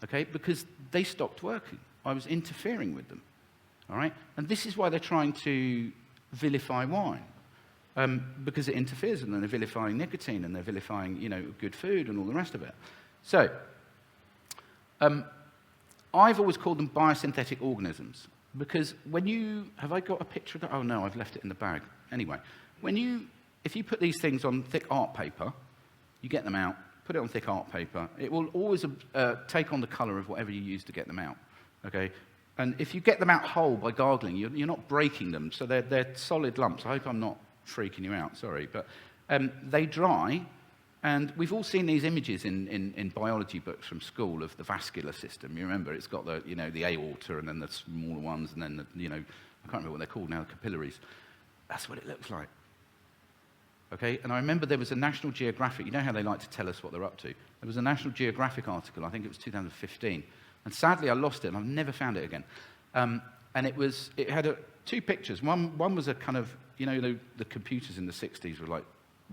okay, because they stopped working. I was interfering with them, all right? And this is why they're trying to vilify wine, because it interferes with them. They're vilifying nicotine, and they're vilifying, good food and all the rest of it. So I've always called them biosynthetic organisms because have I got a picture of that? Oh no, I've left it in the bag. Anyway, if you put these things on thick art paper, you get them out, put it on thick art paper, it will always take on the color of whatever you use to get them out, okay? And if you get them out whole by gargling, you're not breaking them, so they're solid lumps. I hope I'm not freaking you out, sorry, but they dry. And we've all seen these images in biology books from school of the vascular system. You remember, it's got the aorta and then the smaller ones and then I can't remember what they're called now, the capillaries. That's what it looks like. Okay, and I remember there was a National Geographic, you know how they like to tell us what they're up to. There was a National Geographic article, I think it was 2015, and sadly I lost it and I've never found it again. And it had two pictures. One was a kind of, the computers in the 60s were like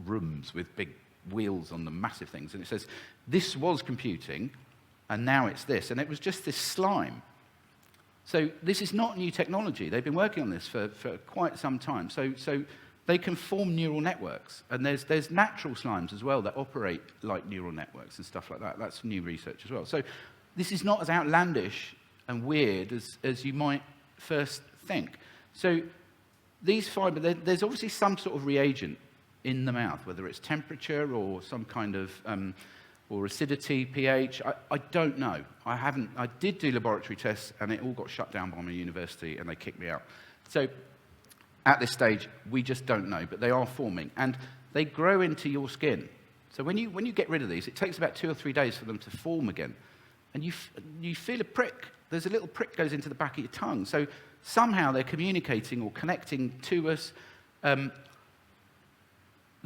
rooms with big wheels on the massive things, and it says, this was computing, and now it's this. And it was just this slime. So this is not new technology. They've been working on this for quite some time. So they can form neural networks, and there's natural slimes as well that operate like neural networks and stuff like that. That's new research as well. So this is not as outlandish and weird as you might first think. So these fibers, there's obviously some sort of reagent in the mouth, whether it's temperature or some kind of, or acidity, pH, I don't know. I did do laboratory tests and it all got shut down by my university and they kicked me out. So at this stage, we just don't know, but they are forming and they grow into your skin. So when you get rid of these, it takes about 2 or 3 days for them to form again. And you feel a prick. There's a little prick goes into the back of your tongue. So somehow they're communicating or connecting to us.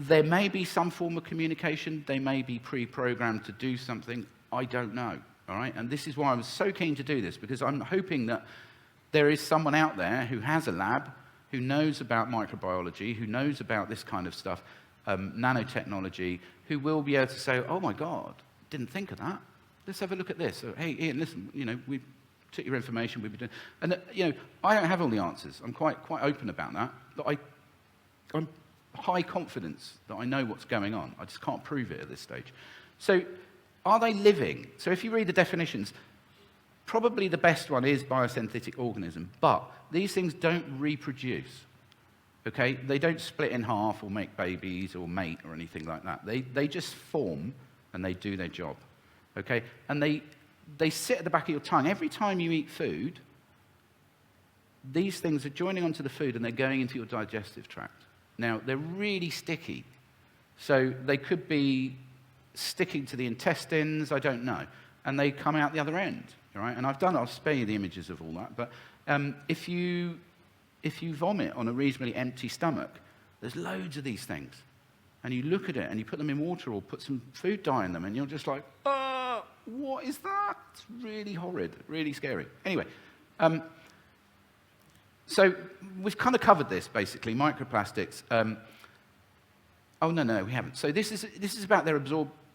There may be some form of communication. They may be pre-programmed to do something. I don't know, all right? And this is why I was so keen to do this, because I'm hoping that there is someone out there who has a lab, who knows about microbiology, who knows about this kind of stuff, nanotechnology, who will be able to say, oh my God, didn't think of that. Let's have a look at this. Or, hey, Ian, listen, we took your information, we've been doing... And, I don't have all the answers. I'm quite open about that. But I'm high confidence that I know what's going on. I just can't prove it at this stage. So are they living? So if you read the definitions, probably the best one is biosynthetic organism, but these things don't reproduce, okay? They don't split in half or make babies or mate or anything like that. They just form and they do their job, okay? And they sit at the back of your tongue. Every time you eat food, these things are joining onto the food and they're going into your digestive tract. Now, they're really sticky, so they could be sticking to the intestines, I don't know, and they come out the other end, all right? And I'll spare you the images of all that, but if you vomit on a reasonably empty stomach, there's loads of these things, and you look at it, and you put them in water or put some food dye in them, and you're just like, what is that? It's really horrid, really scary. Anyway, so we've kind of covered this, basically, microplastics. Oh, no, we haven't. So this is about their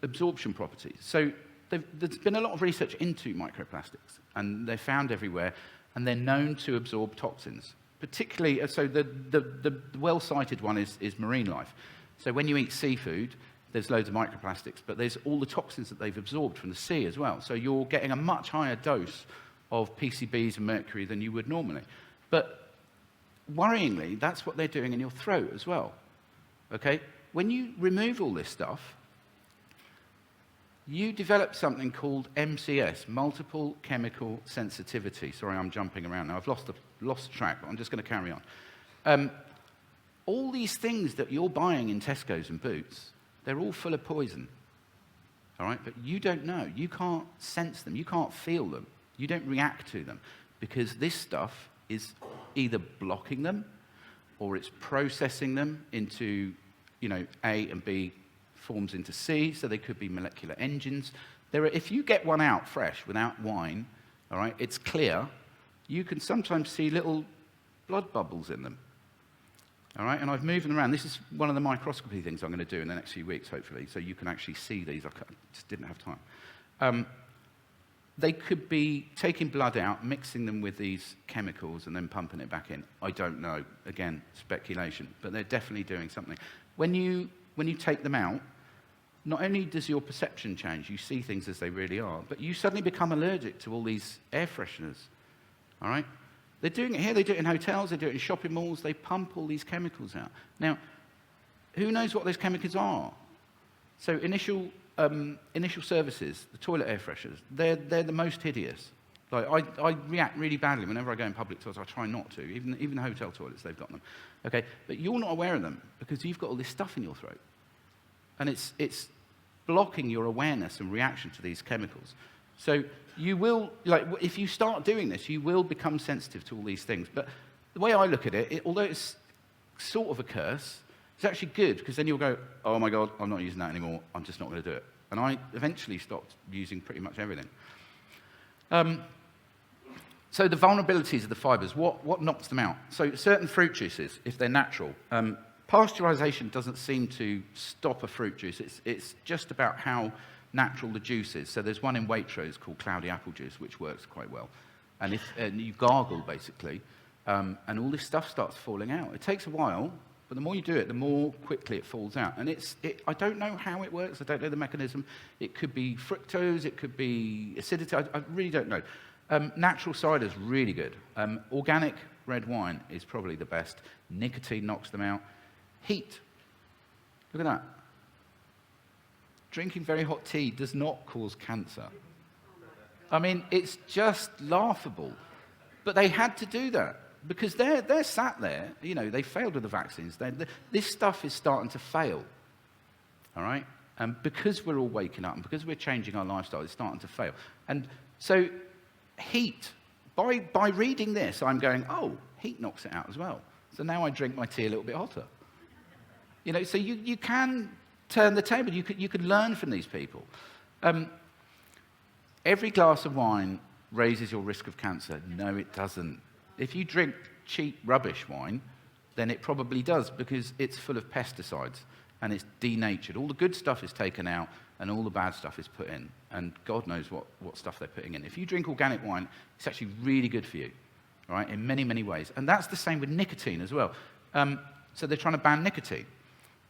absorption properties. So there's been a lot of research into microplastics, and they're found everywhere, and they're known to absorb toxins. Particularly, so the well-cited one is marine life. So when you eat seafood, there's loads of microplastics, but there's all the toxins that they've absorbed from the sea as well. So you're getting a much higher dose of PCBs and mercury than you would normally. But worryingly, that's what they're doing in your throat as well, okay? When you remove all this stuff, you develop something called MCS, multiple chemical sensitivity. Sorry, I'm jumping around now. I've lost track, but I'm just going to carry on. All these things that you're buying in Tesco's and Boots, they're all full of poison, all right? But you don't know. You can't sense them. You can't feel them. You don't react to them because this stuff is either blocking them or it's processing them into, A and B forms into C, so they could be molecular engines. If you get one out fresh without wine, all right, it's clear, you can sometimes see little blood bubbles in them. All right, and I've moved them around. This is one of the microscopy things I'm going to do in the next few weeks, hopefully, so you can actually see these. I just didn't have time. They could be taking blood out, mixing them with these chemicals, and then pumping it back in. I don't know. Again, speculation. But they're definitely doing something. When you take them out, not only does your perception change, you see things as they really are, but you suddenly become allergic to all these air fresheners, all right? They're doing it here, they do it in hotels, they do it in shopping malls, they pump all these chemicals out. Now, who knows what those chemicals are? So initial services, the toilet air fresheners, they're the most hideous. Like, I react really badly whenever I go in public toilets. I try not to. Even hotel toilets, they've got them. Okay, but you're not aware of them because you've got all this stuff in your throat. And it's blocking your awareness and reaction to these chemicals. So you will, like, if you start doing this, you will become sensitive to all these things. But the way I look at it, although it's sort of a curse, it's actually good, because then you'll go, oh my God, I'm not using that anymore. I'm just not going to do it. And I eventually stopped using pretty much everything. So the vulnerabilities of the fibers, what knocks them out? So certain fruit juices, if they're natural, pasteurization doesn't seem to stop a fruit juice. It's just about how natural the juice is. So there's one in Waitrose called cloudy apple juice, which works quite well. And you gargle, basically, and all this stuff starts falling out. It takes a while, but the more you do it, the more quickly it falls out. And I don't know how it works. I don't know the mechanism. It could be fructose. It could be acidity. I really don't know. Natural cider is really good. Organic red wine is probably the best. Nicotine knocks them out. Heat. Look at that. Drinking very hot tea does not cause cancer. I mean, it's just laughable. But they had to do that because they're sat there. You know, they failed with the vaccines. This stuff is starting to fail. All right? And because we're all waking up and because we're changing our lifestyle, it's starting to fail. And so heat, by reading this, I'm going, oh, heat knocks it out as well. So now I drink my tea a little bit hotter. You know, so you can turn the table. You could learn from these people. Every glass of wine raises your risk of cancer. No, it doesn't. If you drink cheap rubbish wine, then it probably does, because it's full of pesticides and it's denatured. All the good stuff is taken out and all the bad stuff is put in. And God knows what stuff they're putting in. If you drink organic wine, it's actually really good for you, all right, in many, many ways. And that's the same with nicotine as well. So they're trying to ban nicotine.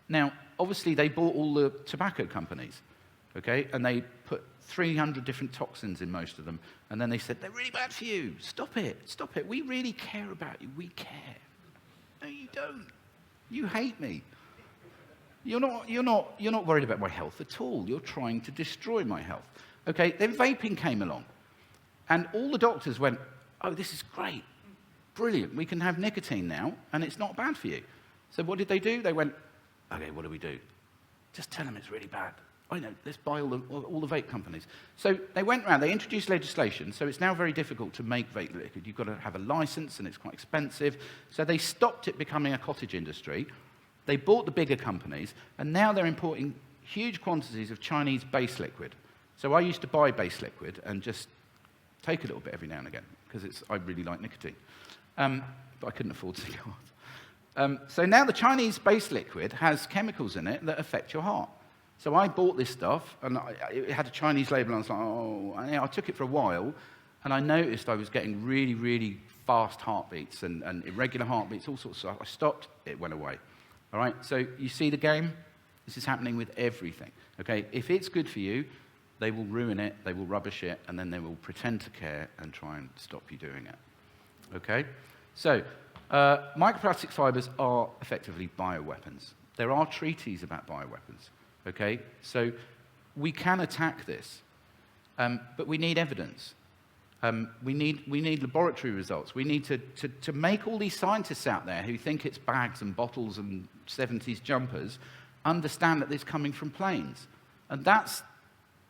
Now, obviously, they bought all the tobacco companies, okay, and they put 300 different toxins in most of them, and then they said, they're really bad for you. Stop it. Stop it. We really care about you. We care. No, you don't. You hate me. You're not worried about my health at all. You're trying to destroy my health. Okay, then vaping came along, and all the doctors went, oh, this is great. Brilliant. We can have nicotine now, and it's not bad for you. So what did they do? They went, okay, what do we do? Just tell them it's really bad. I know, let's buy all the vape companies. So they went around, they introduced legislation, so it's now very difficult to make vape liquid. You've got to have a license, and it's quite expensive. So they stopped it becoming a cottage industry. They bought the bigger companies, and now they're importing huge quantities of Chinese base liquid. So I used to buy base liquid and just take a little bit every now and again, because I really like nicotine. But I couldn't afford cigars. So now the Chinese base liquid has chemicals in it that affect your heart. So I bought this stuff, and it had a Chinese label, and I was like, oh, and I took it for a while, and I noticed I was getting really, really fast heartbeats and irregular heartbeats, all sorts of stuff. I stopped, it went away. All right, so you see the game? This is happening with everything, okay? If it's good for you, they will ruin it, they will rubbish it, and then they will pretend to care and try and stop you doing it, okay? So, microplastic fibers are effectively bioweapons. There are treaties about bioweapons, okay? So we can attack this, but we need evidence. We need laboratory results. We need to make all these scientists out there who think it's bags and bottles and 70s jumpers understand that it's coming from planes. And that's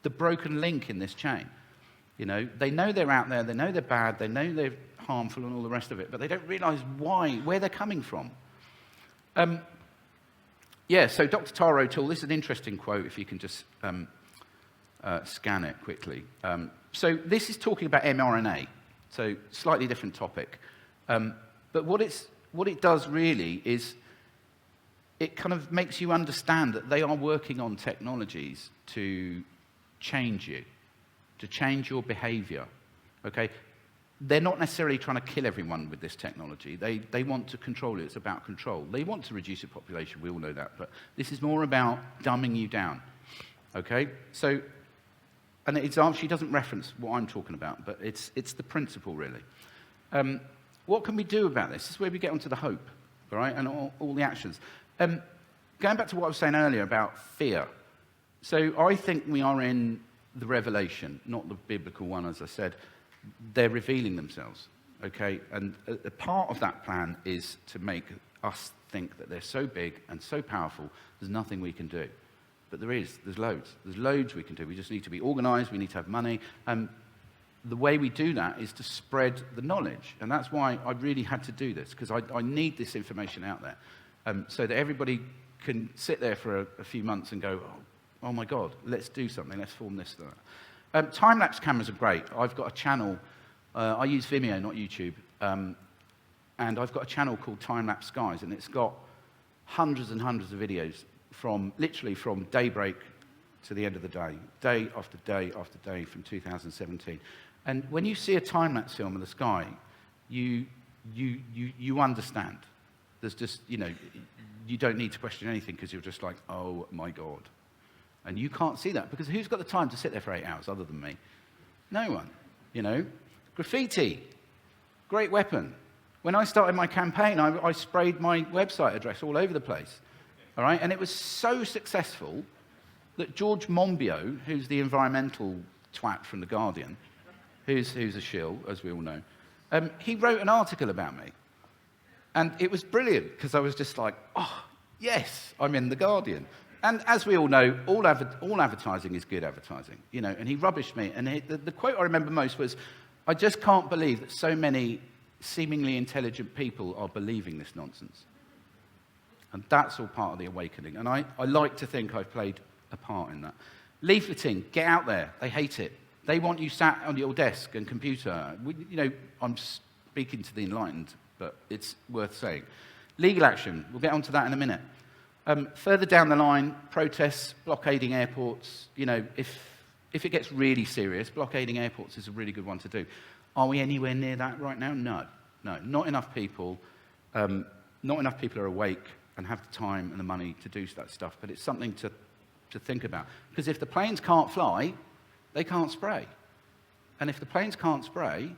the broken link in this chain. You know, they know they're out there, they know they're bad, they know they're harmful and all the rest of it, but they don't realize where they're coming from. Yeah, so Dr. Tara O'Toole, this is an interesting quote, if you can just scan it quickly. So this is talking about mRNA, so slightly different topic. But what it does really is it kind of makes you understand that they are working on technologies to change you, to change your behavior, okay? They're not necessarily trying to kill everyone with this technology. They want to control it. It's about control. They want to reduce your population. We all know that. But this is more about dumbing you down. Okay? So, an example, she doesn't reference what I'm talking about, but it's the principle, really. What can we do about this? This is where we get onto the hope, all right, and all the actions. Going back to what I was saying earlier about fear. So I think we are in the revelation, not the biblical one, as I said. They're revealing themselves, okay? And a part of that plan is to make us think that they're so big and so powerful, there's nothing we can do. But there's loads. There's loads we can do. We just need to be organized, we need to have money. The way we do that is to spread the knowledge. And that's why I really had to do this, because I need this information out there, so that everybody can sit there for a few months and go, oh my God, let's do something, let's form this. Time-lapse cameras are great. I've got a channel, I use Vimeo, not YouTube, and I've got a channel called Time-Lapse Skies, and it's got hundreds and hundreds of videos literally from daybreak to the end of the day, day after day after day from 2017. And when you see a time-lapse film of the sky, you understand. There's just, you don't need to question anything because you're just like, oh my God. And you can't see that because who's got the time to sit there for 8 hours other than me? No one, Graffiti, great weapon. When I started my campaign, I sprayed my website address all over the place, all right? And it was so successful that George Monbiot, who's the environmental twat from The Guardian, who's a shill, as we all know, he wrote an article about me. And it was brilliant, because I was just like, oh, yes, I'm in The Guardian. And as we all know, all advertising is good advertising, and he rubbished me. And the quote I remember most was, I just can't believe that so many seemingly intelligent people are believing this nonsense. And that's all part of the awakening. And I like to think I've played a part in that. Leafleting, get out there. They hate it. They want you sat on your desk and computer. I'm speaking to the enlightened, but it's worth saying. Legal action, we'll get onto that in a minute. Further down the line, protests, blockading airports. If it gets really serious, blockading airports is a really good one to do. Are we anywhere near that right now? No, not enough people. Not enough people are awake and have the time and the money to do that stuff, but it's something to think about. Because if the planes can't fly, they can't spray. And if the planes can't spray,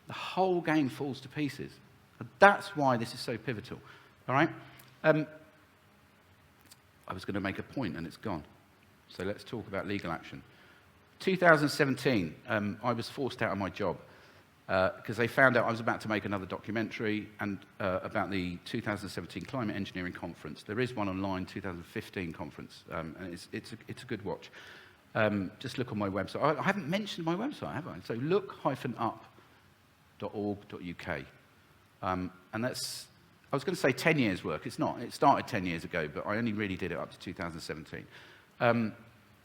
the whole game falls to pieces. And that's why this is so pivotal, all right? I was going to make a point and it's gone. So let's talk about legal action. 2017, I was forced out of my job because they found out I was about to make another documentary and about the 2017 Climate Engineering Conference. There is one online, 2015 conference, and it's a good watch. Just look on my website. I haven't mentioned my website, have I? So look-up.org.uk. And that's, I was going to say 10 years' work. It's not. It started 10 years ago, but I only really did it up to 2017.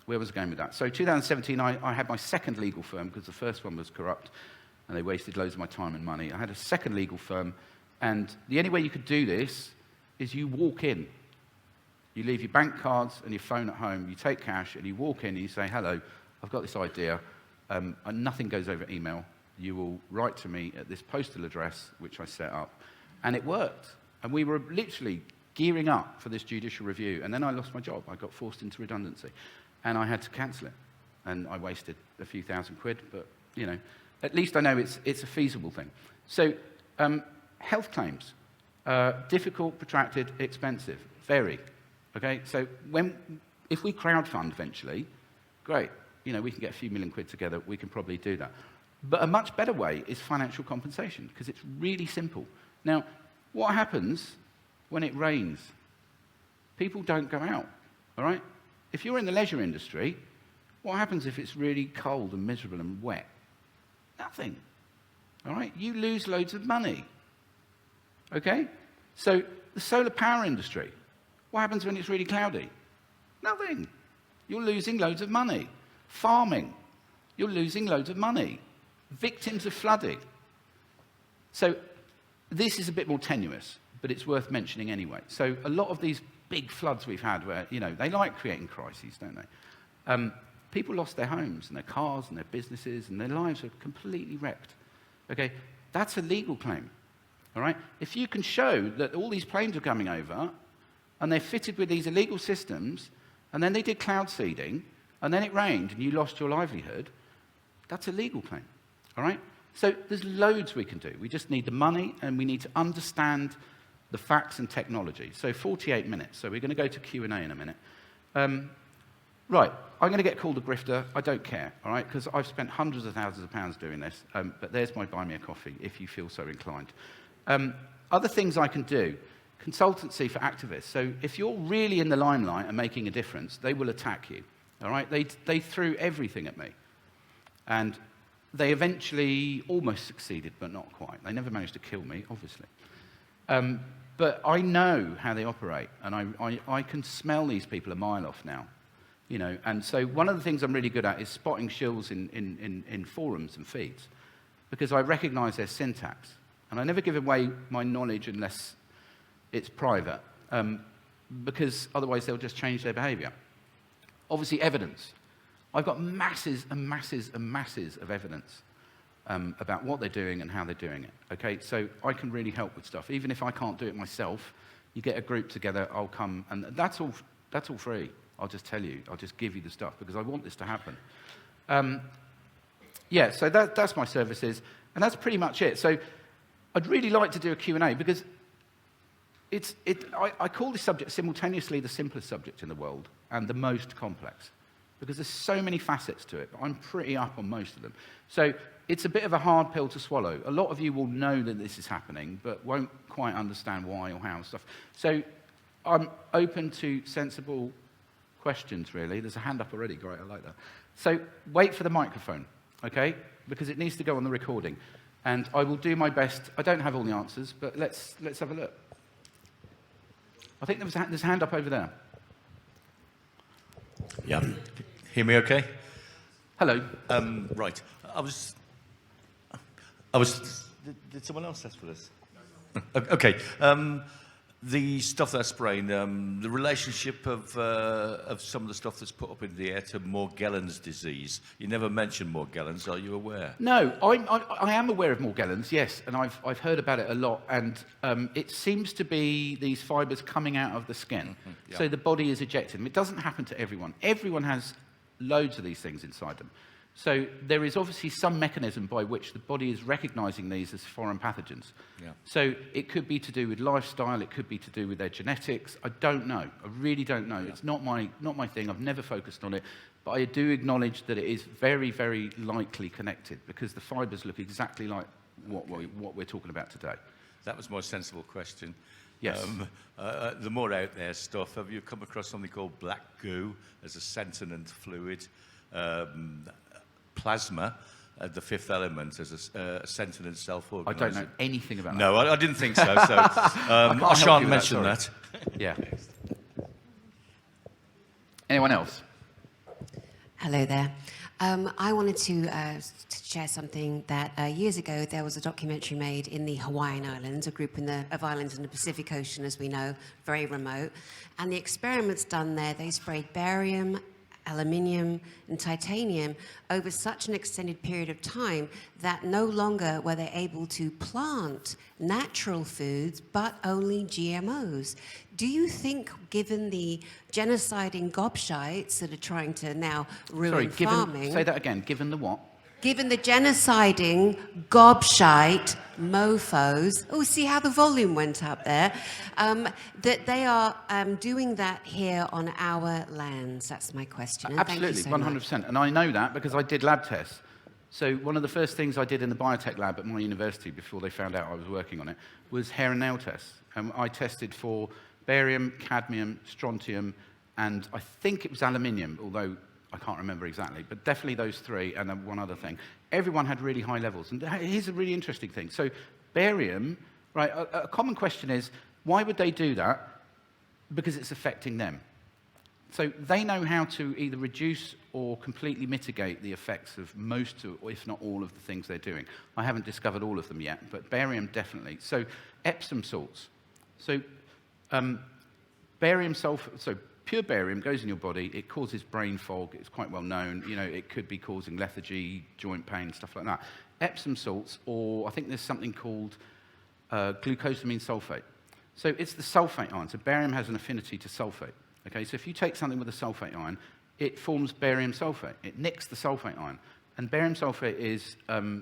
Where was I going with that? So 2017, I had my second legal firm because the first one was corrupt and they wasted loads of my time and money. I had a second legal firm, and the only way you could do this is you walk in. You leave your bank cards and your phone at home, you take cash, and you walk in and you say, hello, I've got this idea, and nothing goes over email. You will write to me at this postal address, which I set up. And it worked. And we were literally gearing up for this judicial review, and then I lost my job. I got forced into redundancy, and I had to cancel it. And I wasted a few £1,000, but, at least I know it's a feasible thing. So, health claims, difficult, protracted, expensive, very. Okay, so if we crowdfund eventually, great. We can get a few million quid together. We can probably do that. But a much better way is financial compensation, because it's really simple. Now, what happens when it rains? People don't go out, all right? If you're in the leisure industry, what happens if it's really cold and miserable and wet? Nothing, all right? You lose loads of money, okay? So the solar power industry, what happens when it's really cloudy? Nothing. You're losing loads of money. Farming, you're losing loads of money. Victims of flooding. So this is a bit more tenuous, but it's worth mentioning anyway. So a lot of these big floods we've had where, they like creating crises, don't they? People lost their homes and their cars and their businesses and their lives are completely wrecked. Okay, that's a legal claim, all right? If you can show that all these planes are coming over and they're fitted with these illegal systems, and then they did cloud seeding, and then it rained and you lost your livelihood, that's a legal claim, all right? So there's loads we can do. We just need the money, and we need to understand the facts and technology. So 48 minutes. So we're going to go to Q&A in a minute. Right, I'm going to get called a grifter. I don't care, all right, because I've spent hundreds of thousands of pounds doing this. But there's my buy me a coffee, if you feel so inclined. Other things I can do. Consultancy for activists. So if you're really in the limelight and making a difference, they will attack you, all right? They threw everything at me. And they eventually almost succeeded, but not quite. They never managed to kill me, obviously. But I know how they operate, and I can smell these people a mile off now. You know, and so one of the things I'm really good at is spotting shills in forums and feeds, because I recognize their syntax. And I never give away my knowledge unless it's private, because otherwise they'll just change their behavior. Obviously, evidence. I've got masses and masses and masses of evidence about what they're doing and how they're doing it. Okay, so I can really help with stuff. Even if I can't do it myself, you get a group together, I'll come, and that's all free. I'll just tell you, I'll just give you the stuff, because I want this to happen. Yeah, so that's my services, and that's pretty much it. So I'd really like to do a Q&A, because I call this subject simultaneously the simplest subject in the world and the most complex, because there's so many facets to it, but I'm pretty up on most of them. So it's a bit of a hard pill to swallow. A lot of you will know that this is happening, but won't quite understand why or how and stuff. So I'm open to sensible questions, really. There's a hand up already. Great, I like that. So wait for the microphone, okay? Because it needs to go on the recording. And I will do my best. I don't have all the answers, but let's have a look. I think there's a hand up over there. Yeah. Hear me okay? Hello. Right. Did someone else ask for this? Okay. The stuff that's spraying, the relationship of some of the stuff that's put up in the air to Morgellons disease. You never mentioned Morgellons. Are you aware? No, I am aware of Morgellons, yes, and I've heard about it a lot. And it seems to be these fibres coming out of the skin, yeah. So the body is ejected them. It doesn't happen to everyone. Everyone has loads of these things inside them. So there is obviously some mechanism by which the body is recognizing these as foreign pathogens. Yeah. So it could be to do with lifestyle, it could be to do with their genetics. I don't know. I really don't know. Yeah. It's not my thing. I've never focused on it. But I do acknowledge that it is very, very likely connected, because the fibres look exactly like what we're talking about today. That was a more sensible question. Yes. The more out there stuff, have you come across something called black goo as a sentient fluid? Plasma, the fifth element, as a sentient self-organizing. I don't know anything about that. No, I didn't think so. So I shan't mention that. Yeah. Anyone else? Hello there. I wanted to share something that years ago there was a documentary made in the Hawaiian Islands, a group of islands in the Pacific Ocean, as we know, very remote. And the experiments done there, they sprayed barium, aluminium and titanium over such an extended period of time that no longer were they able to plant natural foods, but only GMOs. Do you think, given the genociding gobshites that are trying to now ruin farming... Say that again, given the what? Given the genociding gobshite mofos, oh, see how the volume went up there, that they are doing that here on our lands. That's my question. And absolutely, thank you so 100%. much. And I know that because I did lab tests. So one of the first things I did in the biotech lab at my university before they found out I was working on it was hair and nail tests. I tested for barium, cadmium, strontium, and I think it was aluminium, although I can't remember exactly, but definitely those three, and then one other thing. Everyone had really high levels. And here's a really interesting thing. So barium, right, a common question is, why would they do that? Because it's affecting them. So they know how to either reduce or completely mitigate the effects of most, or if not all, of the things they're doing. I haven't discovered all of them yet, but barium definitely. So Epsom salts. So barium sulfate, so pure barium goes in your body, it causes brain fog, it's quite well known, you know, it could be causing lethargy, joint pain, stuff like that. Epsom salts, or I think there's something called glucosamine sulfate. So it's the sulfate ion, so barium has an affinity to sulfate, okay? So if you take something with a sulfate ion, it forms barium sulfate. It nicks the sulfate ion. And barium sulfate is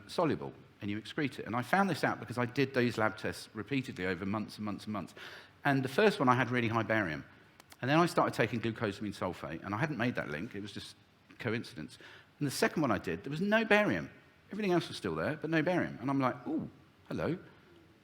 soluble, and you excrete it. And I found this out because I did those lab tests repeatedly over months and months and months. And the first one, I had really high barium. And then I started taking glucosamine sulfate, and I hadn't made that link. It was just coincidence. And the second one I did, there was no barium. Everything else was still there, but no barium. And I'm like, ooh, hello.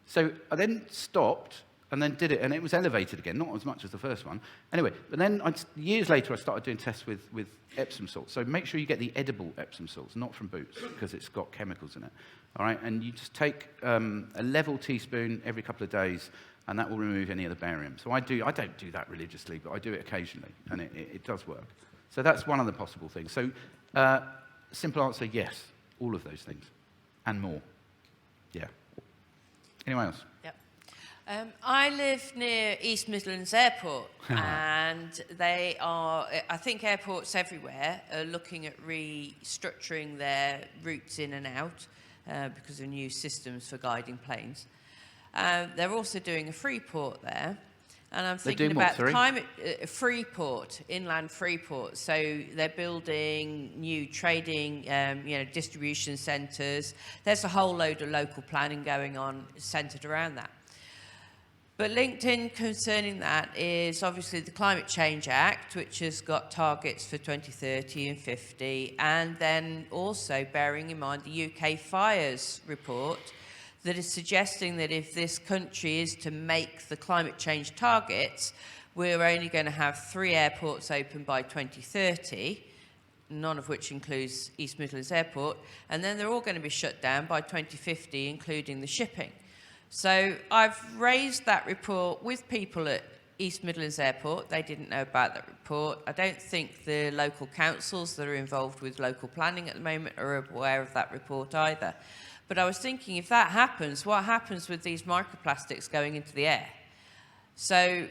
So I then stopped and then did it, and it was elevated again, not as much as the first one. Anyway, but then years later, I started doing tests with Epsom salts. So make sure you get the edible Epsom salts, not from Boots, because it's got chemicals in it. All right, and you just take a level teaspoon every couple of days, and that will remove any of the barium. So I don't do that religiously, but I do it occasionally, and it does work. So that's one of the possible things. So simple answer, yes, all of those things, and more. Yeah. Anyone else? Yep. I live near East Midlands Airport, and they are, I think airports everywhere are looking at restructuring their routes in and out because of new systems for guiding planes. They're also doing a free port there. And I'm thinking about the climate, Freeport, inland Freeport. So they're building new trading, distribution centres. There's a whole load of local planning going on centred around that. But linked in concerning that is obviously the Climate Change Act, which has got targets for 2030 and 50, and then also bearing in mind the UK fires report, that is suggesting that if this country is to make the climate change targets, we're only going to have 3 airports open by 2030, none of which includes East Midlands Airport, and then they're all going to be shut down by 2050, including the shipping. So I've raised that report with people at East Midlands Airport. They didn't know about that report. I don't think the local councils that are involved with local planning at the moment are aware of that report either. But I was thinking, if that happens, what happens with these microplastics going into the air? So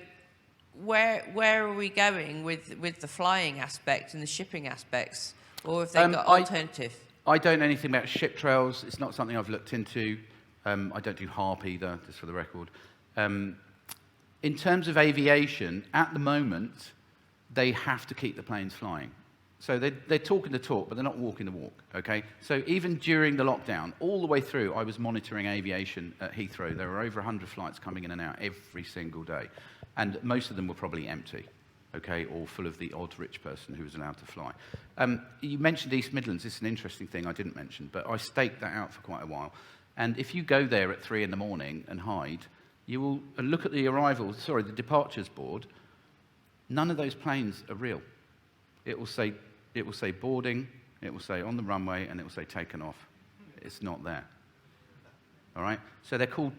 where are we going with the flying aspect and the shipping aspects? Or have they got alternative? I don't know anything about ship trails. It's not something I've looked into. I don't do HARP either, just for the record. In terms of aviation, at the moment, they have to keep the planes flying. So they're talking the talk, but they're not walking the walk, okay? So even during the lockdown, all the way through, I was monitoring aviation at Heathrow. There were over 100 flights coming in and out every single day. And most of them were probably empty, okay, or full of the odd rich person who was allowed to fly. You mentioned East Midlands. This is an interesting thing I didn't mention, but I staked that out for quite a while. And if you go there at 3 in the morning and hide, you will look at the the departures board. None of those planes are real. It will say boarding, it will say on the runway, and it will say taken off. It's not there. All right? So they're called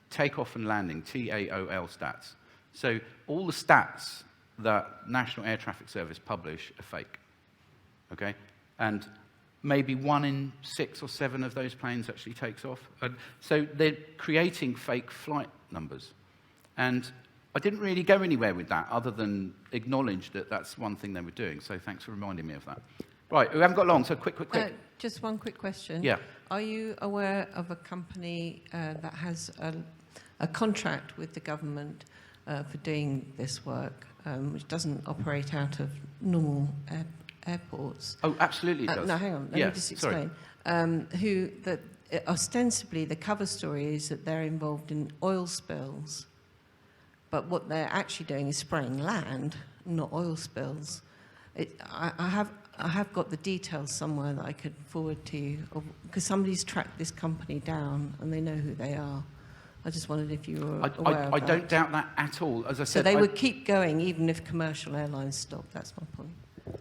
takeoff and landing, TAOL stats. So all the stats that National Air Traffic Service publish are fake. Okay? And maybe 1 in 6 or 7 of those planes actually takes off. And so they're creating fake flight numbers. And I didn't really go anywhere with that other than acknowledge that that's one thing they were doing. So thanks for reminding me of that. Right, we haven't got long, so quick. Just one quick question. Yeah. Are you aware of a company that has a contract with the government for doing this work, which doesn't operate out of normal airports? Oh, absolutely it does. No, hang on, let me just explain. Ostensibly, the cover story is that they're involved in oil spills, but what they're actually doing is spraying land, not oil spills. I have got the details somewhere that I could forward to you, because somebody's tracked this company down and they know who they are. I just wondered if you were aware of that. I don't doubt that at all. As I said, so they would keep going even if commercial airlines stopped. That's my point.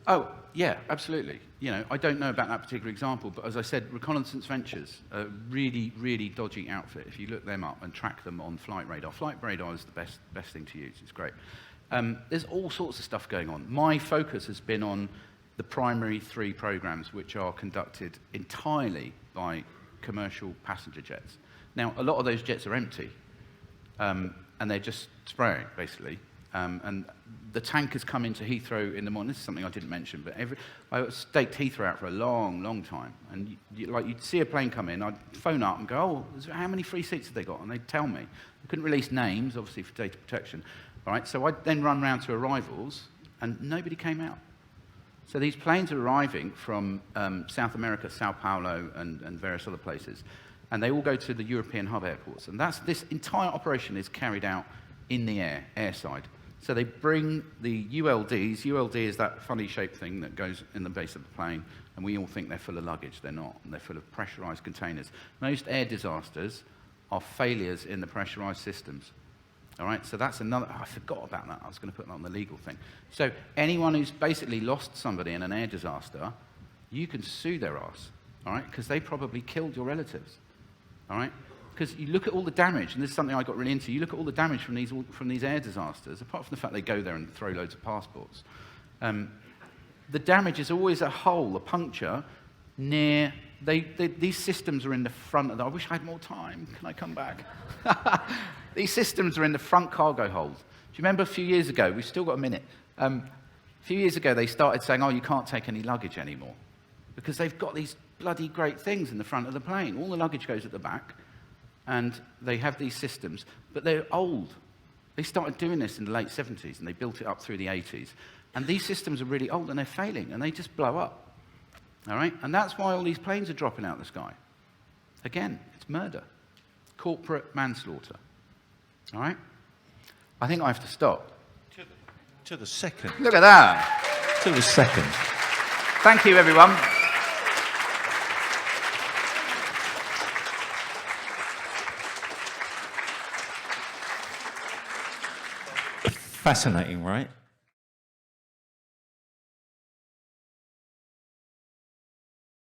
Oh, yeah, absolutely. You know, I don't know about that particular example, but as I said, Reconnaissance Ventures, a really, really dodgy outfit. If you look them up and track them on Flight Radar is the best thing to use. It's great. There's all sorts of stuff going on. My focus has been on the primary 3 programs, which are conducted entirely by commercial passenger jets. Now, a lot of those jets are empty, and they're just spraying, basically. And the tankers come into Heathrow in the morning. This is something I didn't mention, but I staked Heathrow out for a long, long time. And you'd see a plane come in, I'd phone up and go, oh, how many free seats have they got? And they'd tell me. I couldn't release names, obviously, for data protection. All right, so I'd then run round to arrivals, and nobody came out. So these planes are arriving from South America, Sao Paulo, and various other places, and they all go to the European hub airports. And this entire operation is carried out in the air, airside. So they bring the ULDs. ULD is that funny shaped thing that goes in the base of the plane, and we all think they're full of luggage. They're not. They're full of pressurized containers. Most air disasters are failures in the pressurized systems. All right, so that's another, I forgot about that. I was going to put that on the legal thing. So anyone who's basically lost somebody in an air disaster, you can sue their ass, all right, because they probably killed your relatives, all right? Because you look at all the damage, and this is something I got really into, you look at all the damage from these air disasters, apart from the fact they go there and throw loads of passports, the damage is always a hole, a puncture, near, these systems are in the front of the, I wish I had more time, can I come back? These systems are in the front cargo hold. Do you remember a few years ago, we've still got a minute, a few years ago they started saying, oh, you can't take any luggage anymore, because they've got these bloody great things in the front of the plane. All the luggage goes at the back, and they have these systems, but they're old. They started doing this in the late 70s, and they built it up through the 80s. And these systems are really old, and they're failing, and they just blow up. All right? And that's why all these planes are dropping out of the sky. Again, it's murder. Corporate manslaughter. All right? I think I have to stop. To the second. Look at that. To the second. Thank you, everyone. Fascinating, right?